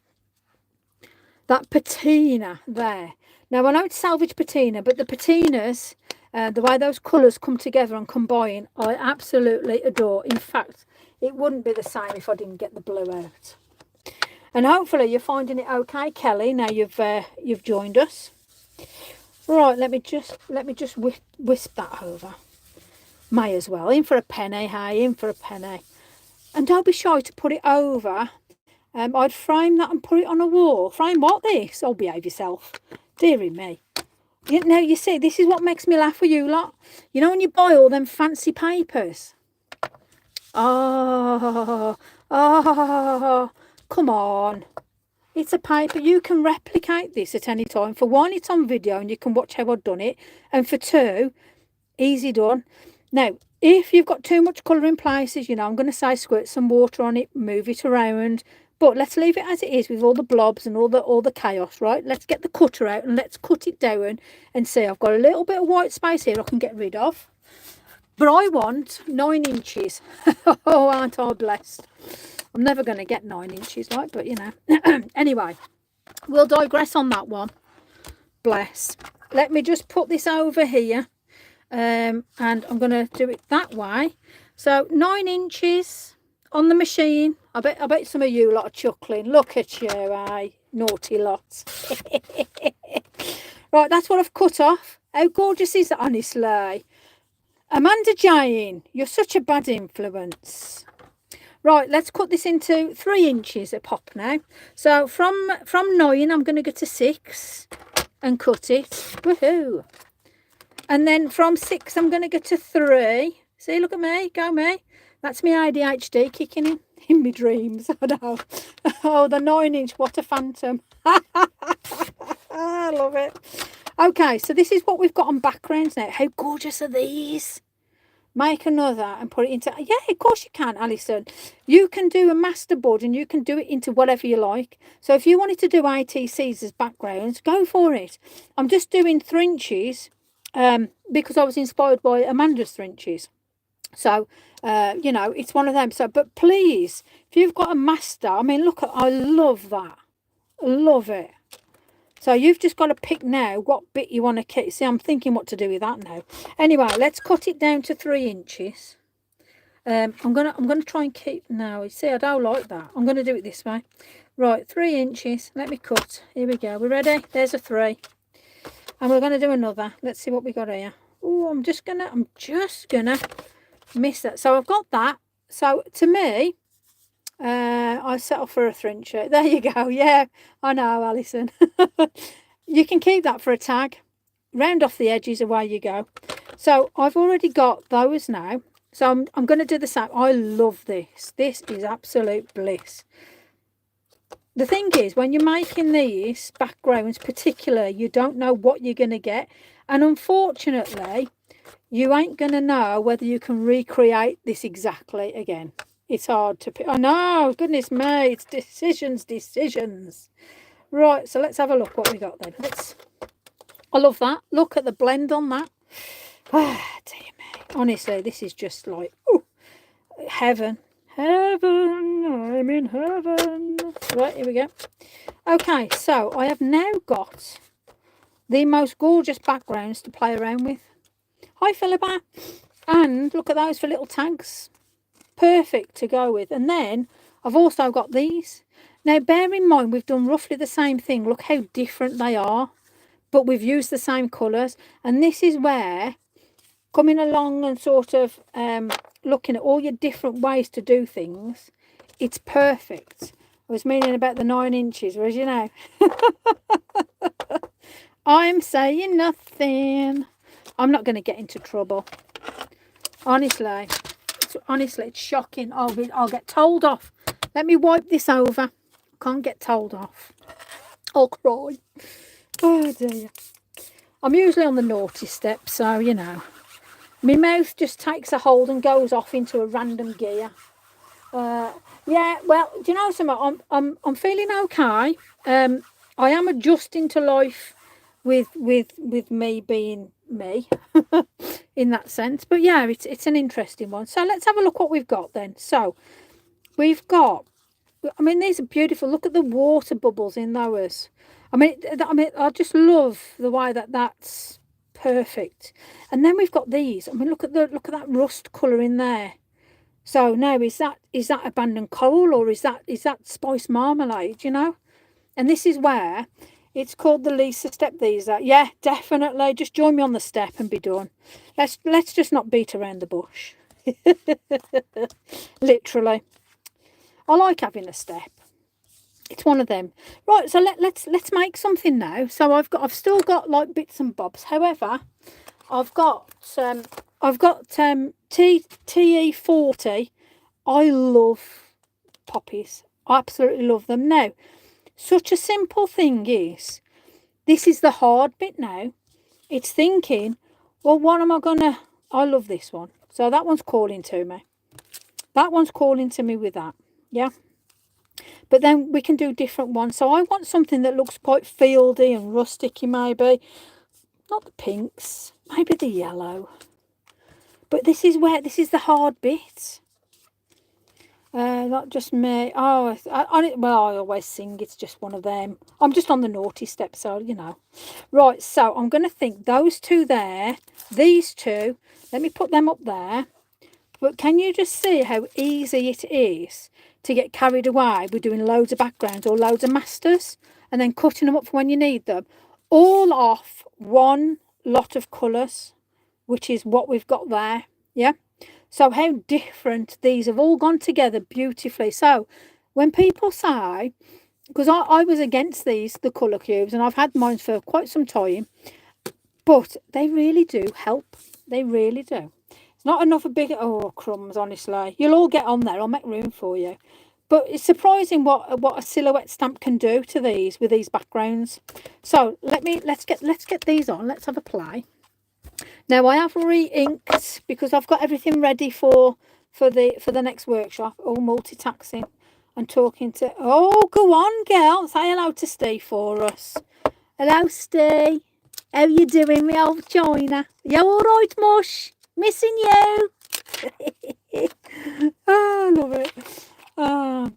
That patina there. Now I know it's salvage patina, but the patinas, the way those colours come together and combine, I absolutely adore. In fact, it wouldn't be the same if I didn't get the blue out. And hopefully you're finding it okay, Kelly. Now you've joined us. Right, let me just wisp that over. May as well. In for a penny, hey, in for a penny. And don't be shy to put it over. I'd frame that and put it on a wall. Frame what, this? Oh, behave yourself. Dearie me. Now, you see, this is what makes me laugh with you lot. You know when you buy all them fancy papers? Oh, Come on. It's a paper. You can replicate this at any time. For one, it's on video and you can watch how I've done it. And for two, easy done. Now, if you've got too much colour in places, you know, I'm going to say squirt some water on it, move it around. But let's leave it as it is with all the blobs and all the chaos, right? Let's get the cutter out and let's cut it down and see. I've got a little bit of white space here I can get rid of. But I want 9 inches. Oh, aren't I blessed? I'm never going to get 9 inches, like, but you know. Anyway, we'll digress on that one. Bless. Let me just put this over here. And I'm going to do it that way. So 9 inches on the machine. I bet some of you lot are chuckling. Look at you, eh? Naughty lots. Right, that's what I've cut off. How gorgeous is that, honestly? Amanda Jane, you're such a bad influence. Right, let's cut this into 3 inches a pop now. So from 9, I'm going to go to 6 and cut it. Woohoo! And then from 6, I'm going to go to 3. See, look at me, go me. That's my ADHD kicking in my dreams. I know. Oh, the 9-inch, what a phantom. I love it. Okay, so this is what we've got on backgrounds now. How gorgeous are these? Make another and put it into... Yeah, of course you can, Alison. You can do a master board and you can do it into whatever you like. So if you wanted to do ATCs as backgrounds, go for it. I'm just doing Thrinchies because I was inspired by Amanda's Thrinchies. So, you know, it's one of them. So, but please, if you've got a master... I mean, look, I love that. I love it. So you've just got to pick now what bit you want to keep. See, I'm thinking what to do with that now. Anyway, let's cut it down to 3 inches. I'm gonna try and keep now. You see, I don't like that. I'm gonna do it this way. Right, 3 inches. Let me cut. Here we go. We're ready. There's a 3, and we're gonna do another. Let's see what we got here. Oh, I'm just gonna miss that. So I've got that. So to me, I settle for a Thrinchie. There you go. Yeah, I know, Alison. You can keep that for a tag. Round off the edges, away you go. So I've already got those now. So I'm going to do the same. I love this. This is absolute bliss. The thing is, when you're making these backgrounds, particularly, you don't know what you're going to get. And unfortunately, you ain't going to know whether you can recreate this exactly again. It's hard to pick. I know, goodness me, it's decisions. Right, so let's have a look what we got then. I love that. Look at the blend on that. Ah, dear me. Honestly, this is just like, ooh, heaven. Heaven, I'm in heaven. Right, here we go. Okay, so I have now got the most gorgeous backgrounds to play around with. Hi, Philippa. And look at those for little tags. Perfect to go with. And then I've also got these. Now bear in mind we've done roughly the same thing. Look how different they are, but we've used the same colours. And this is where coming along and sort of looking at all your different ways to do things, it's perfect. I was meaning about the 9 inches, whereas you know. I'm saying nothing. I'm not going to get into trouble, honestly. Honestly, it's shocking. I'll get told off. Let me wipe this over. Can't get told off. I'll cry. Oh dear. I'm usually on the naughty step, so you know. My mouth just takes a hold and goes off into a random gear. Yeah, well, do you know something? I'm feeling okay. I am adjusting to life with me being me. In that sense, but yeah, it's an interesting one. So let's have a look what we've got then. So we've got, I mean, these are beautiful. Look at the water bubbles in those. I mean, I just love the way that's perfect. And then we've got these. I mean, look at that rust colour in there. So now is that abandoned coal, or is that spice marmalade? You know, and this is where. It's called the Lisa step, these are. Yeah, definitely. Just join me on the step and be done. Let's just not beat around the bush. Literally. I like having a step. It's one of them. Right, so let's make something now. So I've still got like bits and bobs. However, I've got TE40. I love poppies. I absolutely love them. Now, such a simple thing is, this is the hard bit now. It's thinking, well, what am I going to... I love this one. So that one's calling to me. That one's calling to me with that. Yeah. But then we can do different ones. So I want something that looks quite fieldy and rusticy maybe. Not the pinks. Maybe the yellow. But this is the hard bit. Not just me. Oh, well, I always sing. It's just one of them. I'm just on the naughty step, so, you know. Right, so I'm going to think those two there, these two, let me put them up there. But can you just see how easy it is to get carried away with doing loads of backgrounds or loads of masters and then cutting them up for when you need them? All off one lot of colours, which is what we've got there, yeah? So how different these have all gone together beautifully. So when people say, because I was against these, the colour cubes, and I've had mine for quite some time, but they really do help. They really do. It's not enough of big, oh, crumbs, honestly. You'll all get on there. I'll make room for you. But it's surprising what a silhouette stamp can do to these with these backgrounds. So let's get these on. Let's have a play. Now I have re-inked because I've got everything ready for the next workshop. All multitasking and talking to... Oh, go on, girl. Say hello to Steve for us. Hello, Steve. How you doing, me old China? You all right, mush? Missing you. Oh, I love it.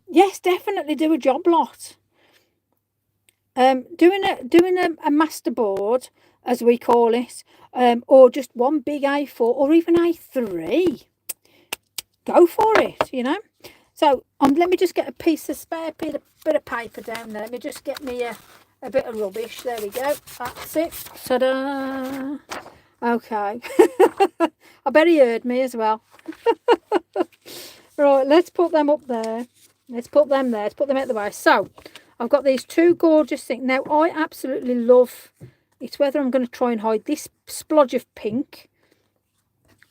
Yes, definitely do a job lot. Doing a master board, as we call it, or just one big A4 or even A3. Go for it, you know. So let me just get a piece of spare bit of paper down there. Let me just get me a bit of rubbish. There we go. That's it. Ta-da. Okay. I bet he heard me as well. Right, let's put them up there. Let's put them there. Let's put them out the way. So I've got these two gorgeous things. Now, I absolutely love... It's whether I'm going to try and hide this splodge of pink.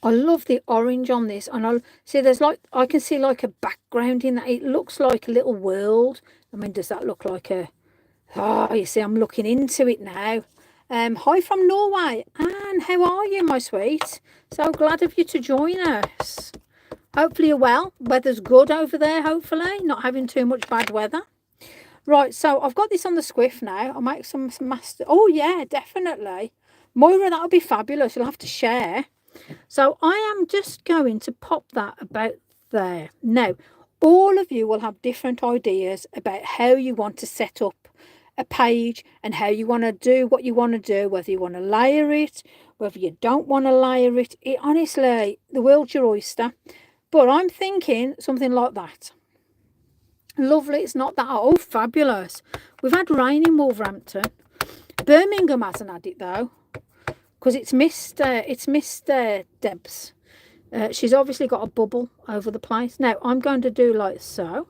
I love the orange on this. And I'll see there's like... I can see like a background in that. It looks like a little world. I mean, does that look like a... Oh, you see, I'm looking into it now. Hi from Norway. Anne, how are you, my sweet? So glad of you to join us. Hopefully you're well. Weather's good over there, hopefully. Not having too much bad weather. Right, so I've got this on the squiff now. I'll make some master... Oh, yeah, definitely. Moira, that would be fabulous. You'll have to share. So I am just going to pop that about there. Now, all of you will have different ideas about how you want to set up a page and how you want to do what you want to do, whether you want to layer it, whether you don't want to layer it. Honestly, the world's your oyster. But I'm thinking something like that. Lovely. It's not that... Oh, fabulous. We've had rain in Wolverhampton. Birmingham hasn't had it, though, because it's missed Debs. She's obviously got a bubble over the place. Now, I'm going to do like so.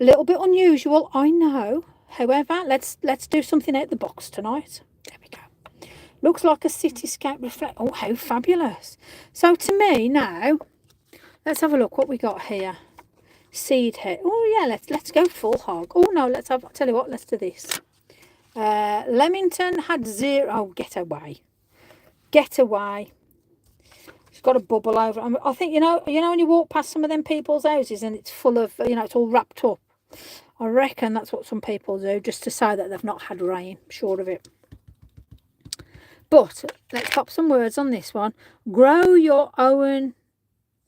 A little bit unusual, I know. However, let's do something out the box tonight. There we go. Looks like a cityscape reflect. Oh, how fabulous. So to me now, let's have a look what we got here. Seed head. Oh yeah, let's go full hog. Oh no, let's have... I'll tell you what, let's do this. Leamington had 0. Oh, get away. Get away. It's got a bubble over. I think, you know when you walk past some of them people's houses and it's full of, it's all wrapped up. I reckon that's what some people do, just to say that they've not had rain. I'm sure of it. But let's pop some words on this one. Grow your own...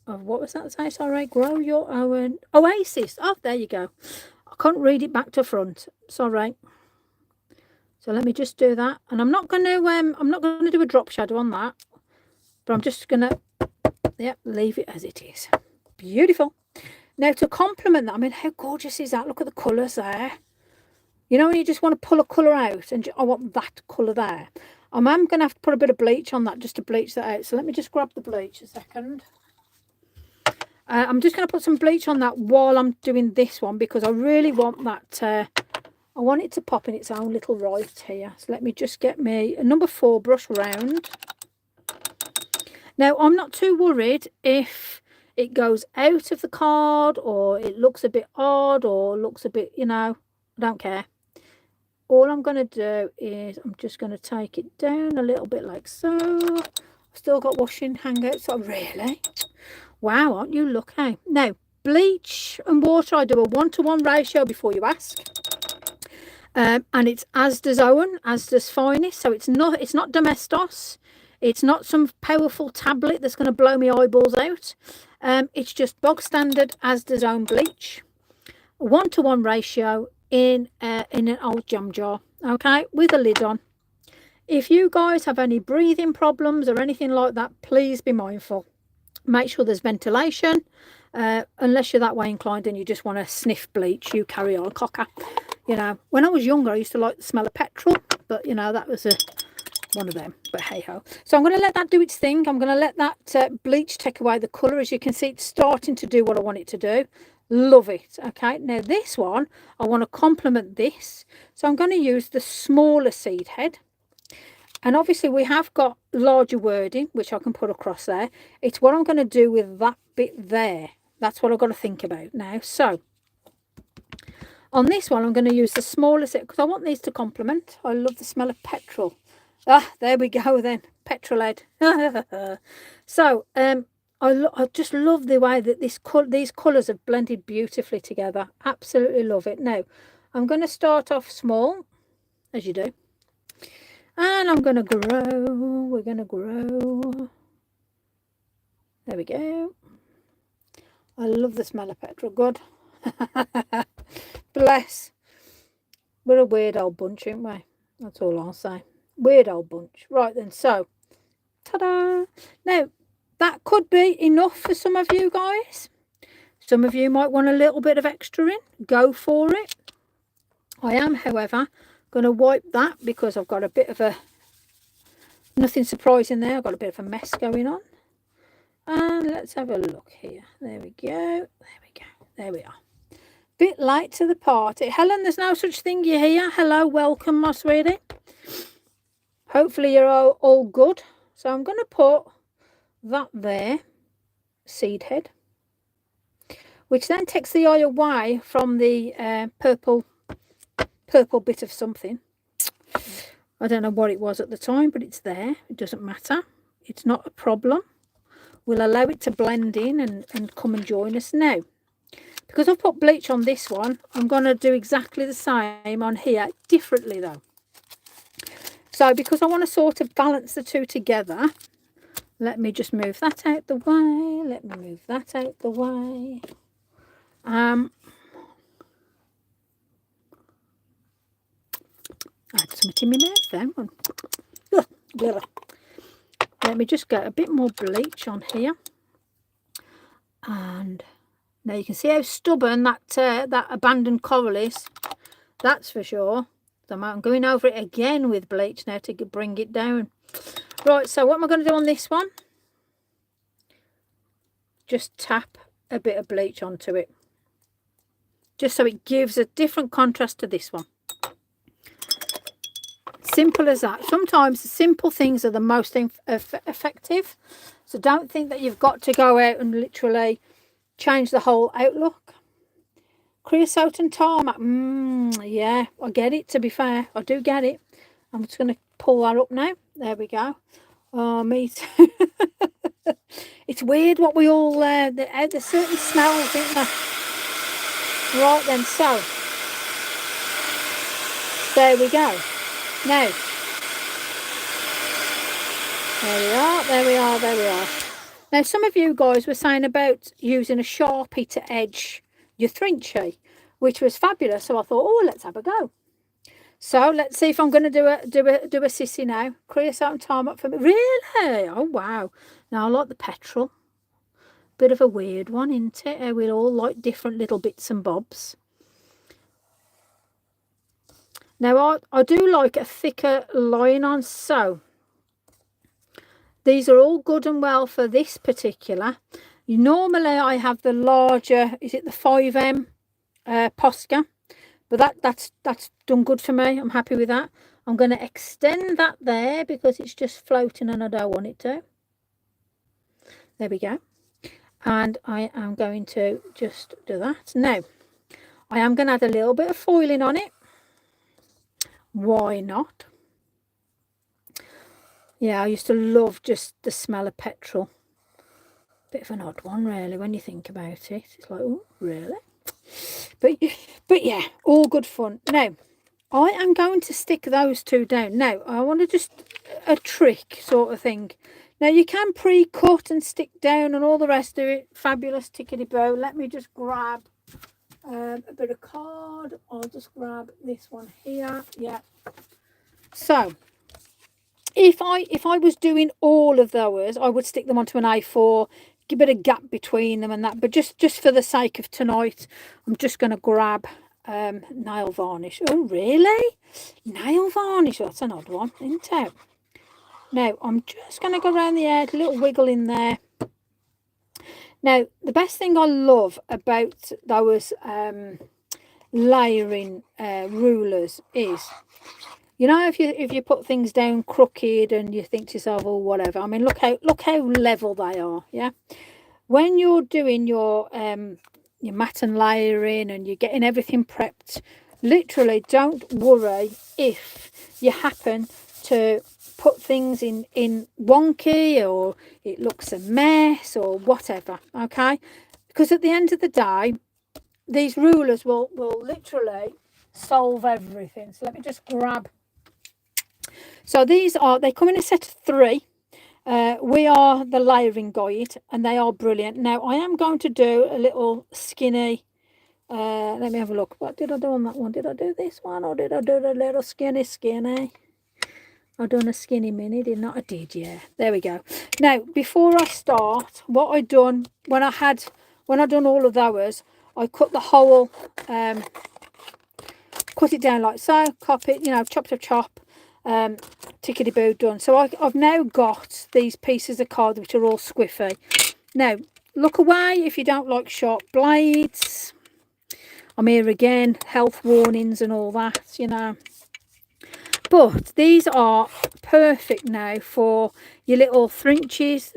Oh, what was that say? Sorry. Grow your own... Oasis. Oh, there you go. I can't read it back to front. Sorry. So let me just do that. And I'm not going to do a drop shadow on that. But I'm just going to... Yep, leave it as it is. Beautiful. Now, to complement that, I mean, how gorgeous is that? Look at the colours there. You know when you just want to pull a colour out and I want that colour there. I'm going to have to put a bit of bleach on that just to bleach that out. So let me just grab the bleach a second. I'm just going to put some bleach on that while I'm doing this one because I really want that... I want it to pop in its own little right here. So let me just get me a number 4 brush round. Now, I'm not too worried if it goes out of the card, or it looks a bit odd, or looks a bit, you know, I don't care. All I'm going to do is I'm just going to take it down a little bit like so. I've still got washing hangouts. So really? Wow, aren't you lucky? Now, bleach and water, I do a 1-to-1 ratio before you ask. And it's Asda's Owen, Asda's Finest. So it's not Domestos. It's not some powerful tablet that's going to blow me eyeballs out. It's just bog standard Asda's Own bleach. 1-to-1 ratio in an old jam jar, okay, with a lid on. If you guys have any breathing problems or anything like that, please be mindful. Make sure there's ventilation. Unless you're that way inclined and you just want to sniff bleach, you carry on, cocker. You know, when I was younger, I used to like the smell of petrol, but you know, that was one of them. But hey ho. So I'm going to let that do its thing. I'm going to let that bleach take away the colour. As you can see, it's starting to do what I want it to do. Love it. Okay, now this one, I want to complement this. So I'm going to use the smaller seed head. And obviously we have got larger wording, which I can put across there. It's what I'm going to do with that bit there. That's what I've got to think about now. So on this one, I'm going to use the smaller set because I want these to complement. I love the smell of petrol. Ah, there we go then. Petrol head. So, I just love the way that these colours have blended beautifully together. Absolutely love it. Now, I'm going to start off small, as you do. And I'm going to grow. We're going to grow. There we go. I love the smell of petrol. Good. Bless. We're a weird old bunch, aren't we? That's all I'll say. Weird old bunch. Right then, so. Ta-da. Now, that could be enough for some of you guys. Some of you might want a little bit of extra in. Go for it. I am, however, going to wipe that because I've got a bit of a, nothing surprising there. I've got a bit of a mess going on. And let's have a look here. There we go. There we go. There we are. Bit late to the party. Helen, there's no such thing. You're here. Hello, welcome, my sweetie. Hopefully you're all good. So I'm going to put that there, seed head, which then takes the eye away from the purple bit of something. I don't know what it was at the time, but it's there. It doesn't matter. It's not a problem. We'll allow it to blend in and come and join us now. Because I've put bleach on this one, I'm going to do exactly the same on here, differently though. So because I want to sort of balance the two together, let me just move that out the way. Let me move that out the way. I had something in my mouth then. Ugh. Let me just get a bit more bleach on here. And now you can see how stubborn that abandoned coral is. That's for sure. So I'm going over it again with bleach now to bring it down. Right, so what am I going to do on this one? Just tap a bit of bleach onto it. Just so it gives a different contrast to this one. Simple as that. Sometimes simple things are the most effective. So don't think that you've got to go out and literally change the whole outlook. Creosote and tarmac. Yeah, I get it, to be fair. I do get it. I'm just going to pull that up now. There we go. Oh, me too. It's weird what we all... there's certain smells, isn't there? Right then, so. There we go. Now, there we are. Now, some of you guys were saying about using a Sharpie to edge your Thrinchie, which was fabulous. So I thought, oh, let's have a go. So let's see if I'm going to do a sissy now. Creosote and tarmac for me. Really? Oh, wow. Now, I like the petrol. Bit of a weird one, isn't it? We all like different little bits and bobs. Now, I do like a thicker line on, so these are all good and well for this particular. Normally, I have the larger, is it the 5M Posca? But that's done good for me. I'm happy with that. I'm going to extend that there because it's just floating and I don't want it to. There we go. And I am going to just do that. Now, I am going to add a little bit of foiling on it. Why not? Yeah, I used to love just the smell of petrol. Bit of an odd one, really, when you think about it. It's like, oh, really? But yeah, all good fun. Now, I am going to stick those two down. Now, I want to just a trick sort of thing. Now, you can pre-cut and stick down and all the rest of it. Fabulous tickety-bow. Let me just grab a bit of card. I'll just grab this one here. Yeah. So, if I was doing all of those, I would stick them onto an A4, give a bit of gap between them and that. But just for the sake of tonight, I'm just going to grab nail varnish. Oh, really? Nail varnish? That's an odd one, isn't it? Now, I'm just going to go around the edge, a little wiggle in there. Now, the best thing I love about those layering rulers is, you know, if you put things down crooked and you think to yourself, oh, whatever. I mean, look how level they are, yeah? When you're doing your mat and layering and you're getting everything prepped, literally don't worry if you happen to put things in wonky or it looks a mess or whatever, okay? Because at the end of the day, these rulers will literally solve everything. So let me just grab. So they come in a set of 3. We are the layering guide and they are brilliant. Now I am going to do a little skinny, let me have a look. What did I do on that one? Did I do this one or did I do the little skinny? I done a skinny mini, didn't I? I did, yeah. There we go. Now, before I start, what I done when I done all of those, I cut the whole, cut it down like so, chop it, you know, chop, tickety-boo, done. So I've now got these pieces of card which are all squiffy. Now, look away if you don't like sharp blades. I'm here again, health warnings and all that, you know. But these are perfect now for your little Thrinchies.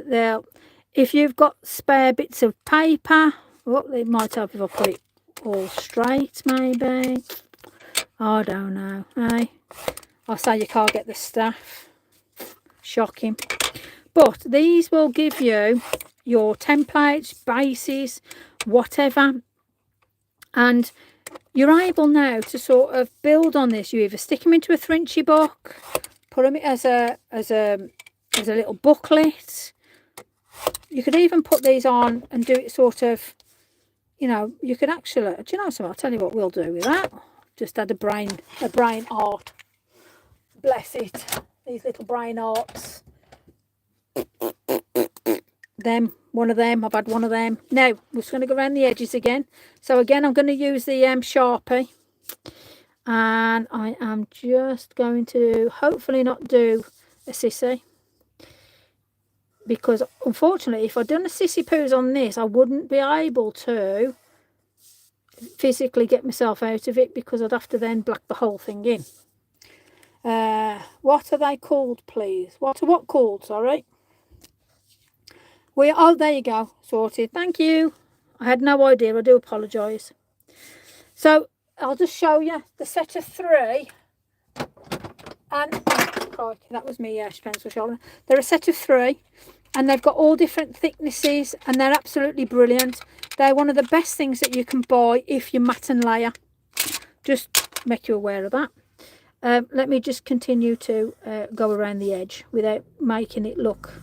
If you've got spare bits of paper, oh, it might help if I put it all straight, maybe. I don't know, eh? I'll say you can't get the staff. Shocking. But these will give you your templates, bases, whatever. And you're able now to sort of build on this. You either stick them into a Thrinchie book, put them as a little booklet. You could even put these on and do it sort of, you know, you could actually, do you know something? I'll tell you what we'll do with that. Just add a brain art. Bless it. These little brain arts. One of them. I've had one of them. Now, we're just going to go around the edges again. So again, I'm going to use the Sharpie. And I am just going to hopefully not do a sissy. Because unfortunately, if I'd done a sissy poos on this, I wouldn't be able to physically get myself out of it because I'd have to then black the whole thing in. What are they called, please? What called, sorry? Oh, there you go. Sorted. Thank you. I had no idea. I do apologise. So, I'll just show you the set of 3. And, oh, that was me, pencil shoulder. They're a set of 3. And they've got all different thicknesses. And they're absolutely brilliant. They're one of the best things that you can buy if you mat and layer. Just make you aware of that. Let me just continue to go around the edge without making it look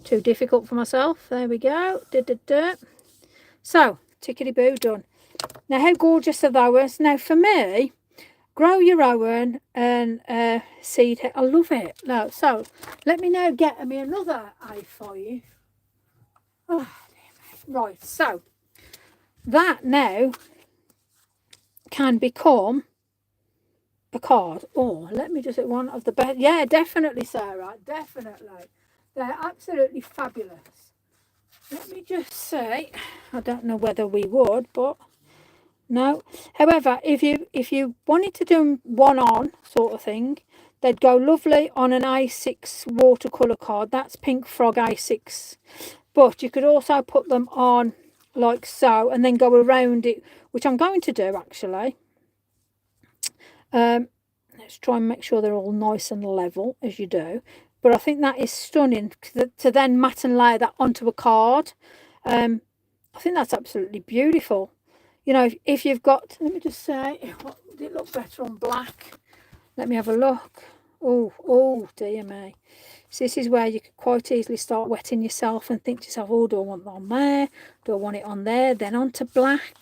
too difficult for myself. There we go. So, tickety-boo, done. Now, how gorgeous are those? Now, for me, grow your own and seed. I love it. No, so, let me now get me another A5. Oh, right, so, that now can become a card. Oh, let me just hit one of the best. Yeah, definitely, Sarah. Definitely. They're absolutely fabulous. Let me just say, I don't know whether we would, but no. However, if you wanted to do them one on sort of thing, they'd go lovely on an A6 watercolour card. That's Pink Frog A6. But you could also put them on like so and then go around it, which I'm going to do actually. Let's try and make sure they're all nice and level as you do. But I think that is stunning to then mat and layer that onto a card. I think that's absolutely beautiful. You know, if you've got, let me just say, would it look better on black? Let me have a look. Oh dear me. So this is where you could quite easily start wetting yourself and think to yourself, oh, do I want that on there? Do I want it on there? Then onto black.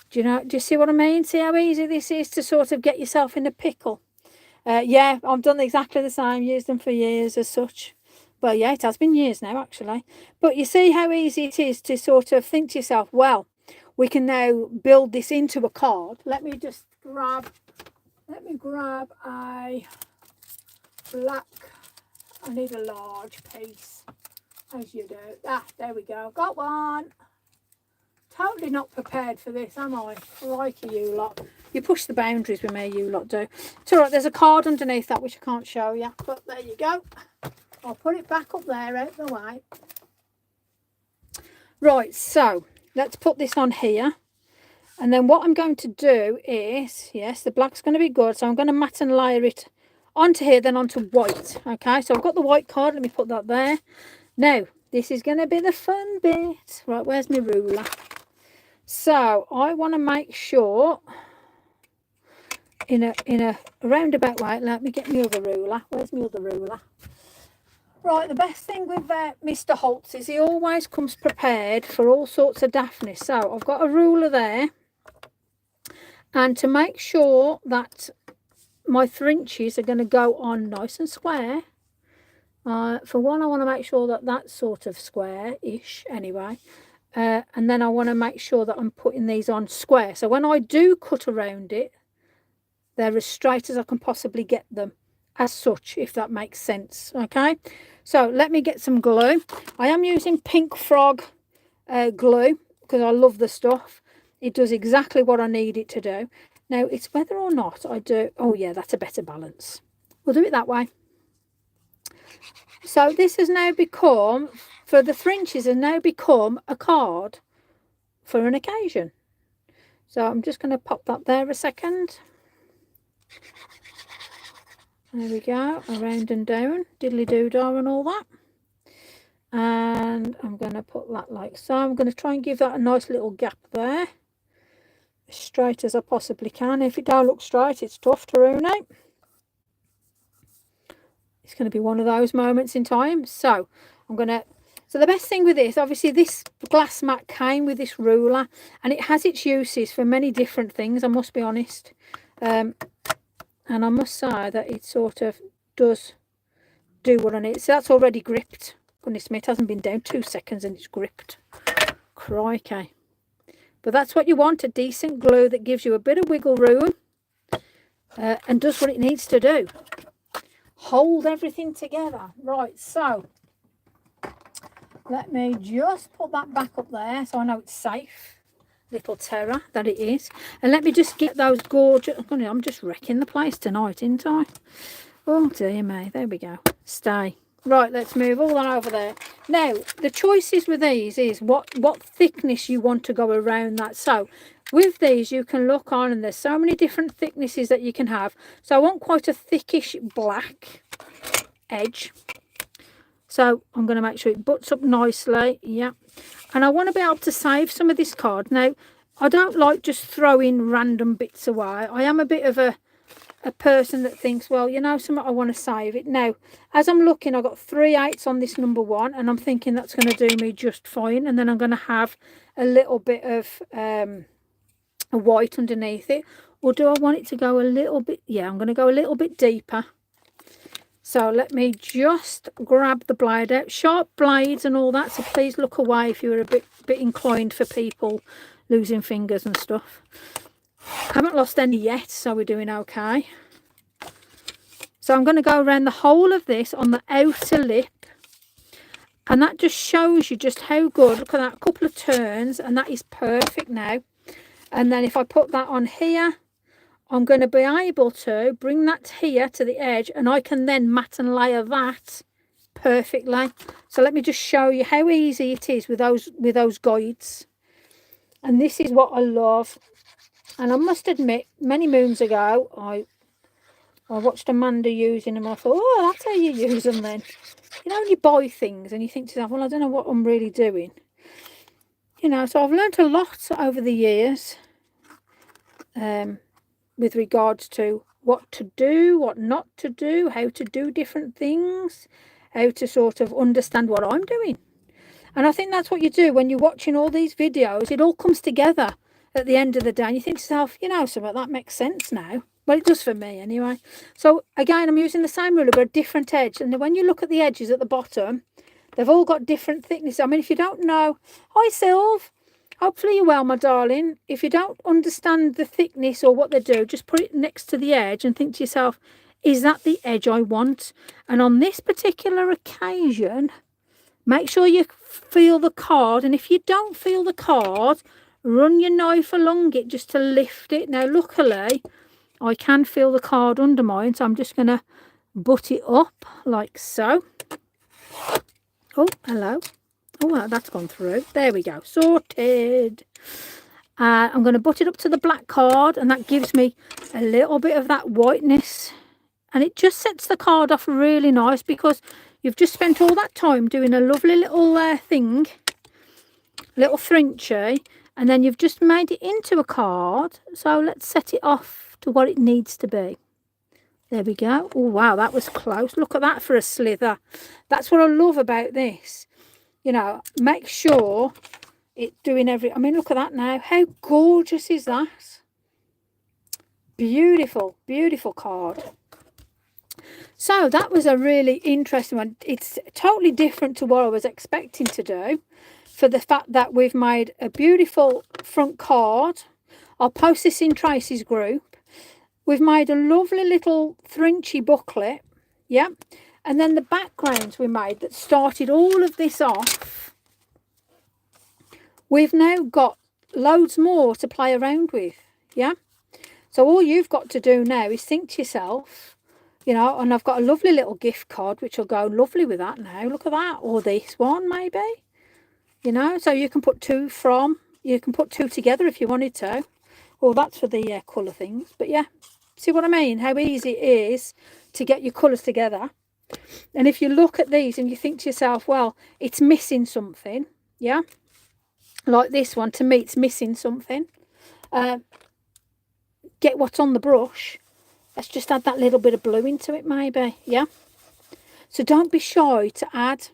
Do you see what I mean? See how easy this is to sort of get yourself in a pickle? Yeah, I've done exactly the same, used them for years as such. Well, yeah, it has been years now, actually. But you see how easy it is to sort of think to yourself, well, we can now build this into a card. Let me grab a black. I need a large piece, as you do. Ah, there we go. Got one. Totally not prepared for this, am I? Crikey, you lot. You push the boundaries with me, you lot do. It's all right, there's a card underneath that which I can't show you, but there you go. I'll put it back up there out the way. Right, so let's put this on here. And then what I'm going to do is, yes, the black's going to be good. So I'm going to mat and layer it onto here, then onto white. Okay, so I've got the white card. Let me put that there. Now, this is going to be the fun bit. Right, where's my ruler? So I want to make sure in a roundabout way. Let me get my other ruler. Where's my other ruler? Right, the best thing with Mr. Holtz is he always comes prepared for all sorts of daftness. So I've got a ruler there. And to make sure that my Thrinchies are going to go on nice and square, for one, I want to make sure that that's sort of square-ish anyway. And then I want to make sure that I'm putting these on square. So when I do cut around it, they're as straight as I can possibly get them as such, if that makes sense. Okay, so let me get some glue. I am using Pink Frog glue because I love the stuff. It does exactly what I need it to do. Now, it's whether or not I do... Oh, yeah, that's a better balance. We'll do it that way. So this has now become, for the Thrinchies, has now become a card for an occasion. So I'm just going to pop that there a second. There we go, around and down, diddly-doo-dah and all that. And I'm going to put that like so. I'm going to try and give that a nice little gap there. As straight as I possibly can. If it don't look straight, it's tough to ruinate. It's going to be one of those moments in time. So so the best thing with this, obviously this glass mat came with this ruler, and it has its uses for many different things, I must be honest. And I must say that it sort of does do what I need. So that's already gripped. Goodness me, it hasn't been down 2 seconds and it's gripped. Crikey. But that's what you want, a decent glue that gives you a bit of wiggle room and does what it needs to do. Hold everything together. Right, so let me just put that back up there so I know it's safe. Little terror that it is. And let me just get those gorgeous... I'm just wrecking the place tonight, ain't I? Oh, dear me. There we go. Stay. Right, let's move all that over there. Now, the choices with these is what thickness you want to go around that. So, with these, you can look on, and there's so many different thicknesses that you can have. So, I want quite a thickish black edge. So, I'm going to make sure it butts up nicely. Yeah. And I want to be able to save some of this card. Now, I don't like just throwing random bits away. I am a bit of a person that thinks, well, you know something, I want to save it. Now, as I'm looking, I've got 3/8 on this number 1, and I'm thinking that's going to do me just fine. And then I'm going to have a little bit of a white underneath it. Or do I want it to go a little bit? Yeah, I'm going to go a little bit deeper. So let me just grab the blade out. Sharp blades and all that, so please look away if you're a bit inclined for people losing fingers and stuff. Haven't lost any yet, so we're doing okay. So I'm going to go around the whole of this on the outer lip, and that just shows you just how good. Look at that, a couple of turns, and that is perfect now. And then if I put that on here, I'm going to be able to bring that here to the edge, and I can then mat and layer that perfectly. So let me just show you how easy it is with those guides. And this is what I love. And I must admit, many moons ago, I watched Amanda using them. I thought, oh, that's how you use them then. You know, when you buy things and you think to yourself, well, I don't know what I'm really doing. You know, so I've learned a lot over the years with regards to what to do, what not to do, how to do different things, how to sort of understand what I'm doing. And I think that's what you do when you're watching all these videos. It all comes together at the end of the day. And you think to yourself, you know, something that makes sense now. Well, it does for me anyway. So again, I'm using the same ruler, but a different edge. And when you look at the edges at the bottom, they've all got different thickness. I mean, if you don't know, hi Sylv, hopefully you're well, my darling. If you don't understand the thickness or what they do, just put it next to the edge and think to yourself, is that the edge I want? And on this particular occasion, make sure you feel the card. And if you don't feel the card, run your knife along it just to lift it. Now, luckily, I can feel the card under mine, so I'm just going to butt it up like so. Oh, hello. Oh, that's gone through. There we go. Sorted. I'm going to butt it up to the black card, and that gives me a little bit of that whiteness. And it just sets the card off really nice because you've just spent all that time doing a lovely little thing, little Thrinchie, and then you've just made it into a card. So let's set it off to what it needs to be. There we go. Oh, wow, that was close. Look at that for a slither. That's what I love about this. You know, make sure it's doing I mean, look at that now. How gorgeous is that? Beautiful, beautiful card. So that was a really interesting one. It's totally different to what I was expecting to do, for the fact that we've made a beautiful front card. I'll post this in Tracy's group. We've made a lovely little Thrinchie booklet, yeah, and then the backgrounds we made that started all of this off. We've now got loads more to play around with, yeah. So all you've got to do now is think to yourself, you know, and I've got a lovely little gift card which will go lovely with that now. Look at that, or this one maybe, you know. So you can put two together if you wanted to. Well, that's for the colour things, but yeah. See what I mean? How easy it is to get your colours together. And if you look at these and you think to yourself, well, it's missing something, yeah? Like this one, to me, it's missing something. Get what's on the brush. Let's just add that little bit of blue into it, maybe, yeah? So don't be shy to add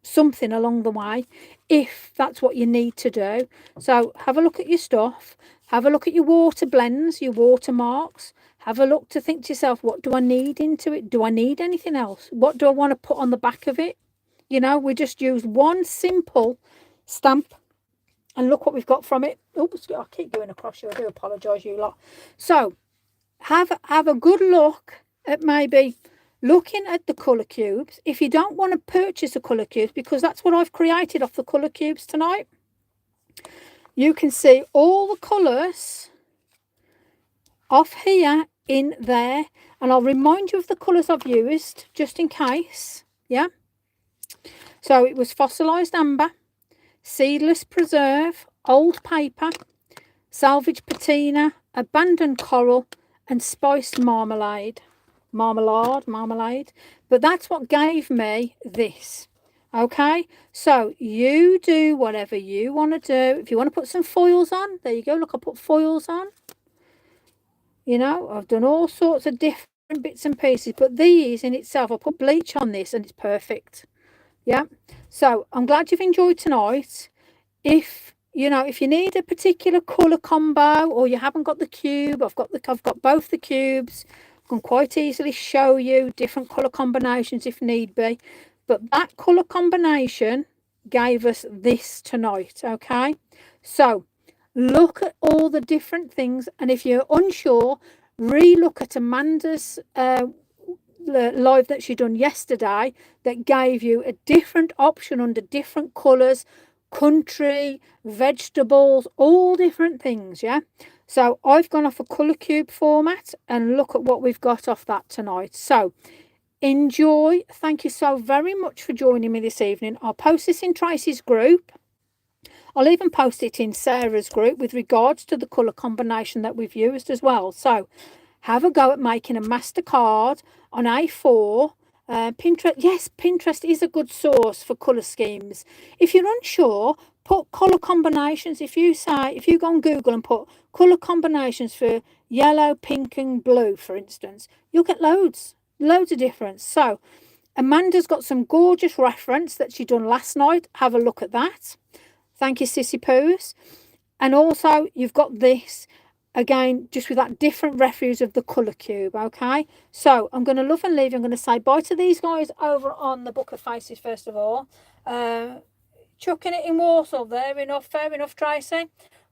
something along the way if that's what you need to do. So have a look at your stuff. Have a look at your water blends, your watermarks. Have a look to think to yourself, what do I need into it? Do I need anything else? What do I want to put on the back of it? You know, we just use one simple stamp and look what we've got from it. Oops, I keep going across you. I do apologise, you lot. So have a good look at maybe looking at the colour cubes. If you don't want to purchase the colour cubes, because that's what I've created off the colour cubes tonight, you can see all the colours off here in there, and I'll remind you of the colours I've used just in case, yeah. So it was fossilised amber, seedless preserve, old paper, salvage patina, abandoned coral, and spiced marmalade. But that's what gave me this. Okay, so you do whatever you want to do. If you want to put some foils on, there you go. Look, I put foils on. You know, I've done all sorts of different bits and pieces, but these in itself, I put bleach on this and it's perfect. Yeah, so I'm glad you've enjoyed tonight. If you know, if you need a particular colour combo or you haven't got the cube, I've got both the cubes. I can quite easily show you different colour combinations if need be. But that colour combination gave us this tonight, okay? So look at all the different things, and if you're unsure, re-look at Amanda's live that she done yesterday that gave you a different option under different colours, country, vegetables, all different things, yeah? So I've gone off a colour cube format, and look at what we've got off that tonight. So enjoy. Thank you so very much for joining me this evening. I'll post this in Tracy's group. I'll even post it in Sarah's group with regards to the colour combination that we've used as well. So have a go at making a MasterCard on A4. Pinterest, yes, Pinterest is a good source for colour schemes. If you're unsure, put colour combinations. If you go on Google and put colour combinations for yellow, pink and blue, for instance, you'll get loads of difference. So Amanda's got some gorgeous reference that she done last night. Have a look at that. Thank you, Sissy Poos. And also, you've got this, again, just with that different refuse of the colour cube, okay? So, I'm going to love and leave. I'm going to say bye to these guys over on the Book of Faces, first of all. Chucking it in Warsaw there. Fair enough, Tracy.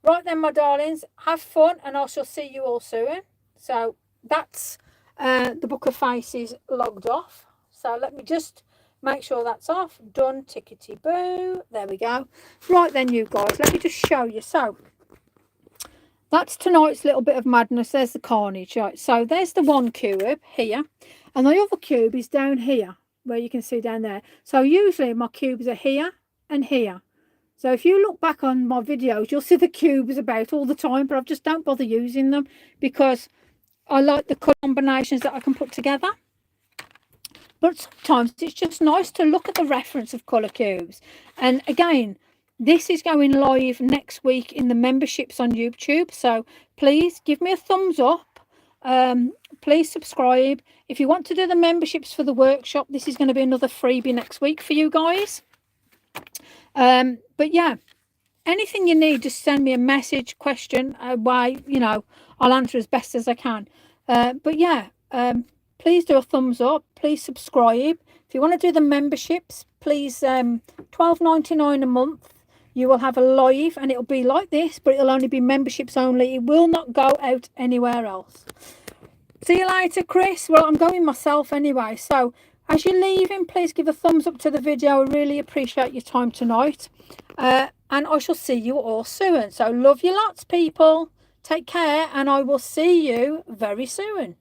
Right then, my darlings, have fun, and I shall see you all soon. So, that's the Book of Faces logged off. So, let me just make sure that's off. Done. Tickety boo. There we go. Right then, you guys. Let me just show you. So, that's tonight's little bit of madness. There's the carnage. Right. So, there's the one cube here. And the other cube is down here, where you can see down there. So, usually my cubes are here and here. So, if you look back on my videos, you'll see the cubes about all the time. But I just don't bother using them because I like the colour combinations that I can put together. But sometimes it's just nice to look at the reference of colour cubes. And again, this is going live next week in the memberships on YouTube. So please give me a thumbs up. Please subscribe. If you want to do the memberships for the workshop, this is going to be another freebie next week for you guys. But yeah, anything you need, just send me a message, question, I'll answer as best as I can. But yeah, please do a thumbs up. Please subscribe. If you want to do the memberships, please, $12.99 a month. You will have a live, and it'll be like this, but it'll only be memberships only. It will not go out anywhere else. See you later, Chris. Well, I'm going myself anyway. So as you're leaving, please give a thumbs up to the video. I really appreciate your time tonight. And I shall see you all soon. So love you lots, people. Take care, and I will see you very soon.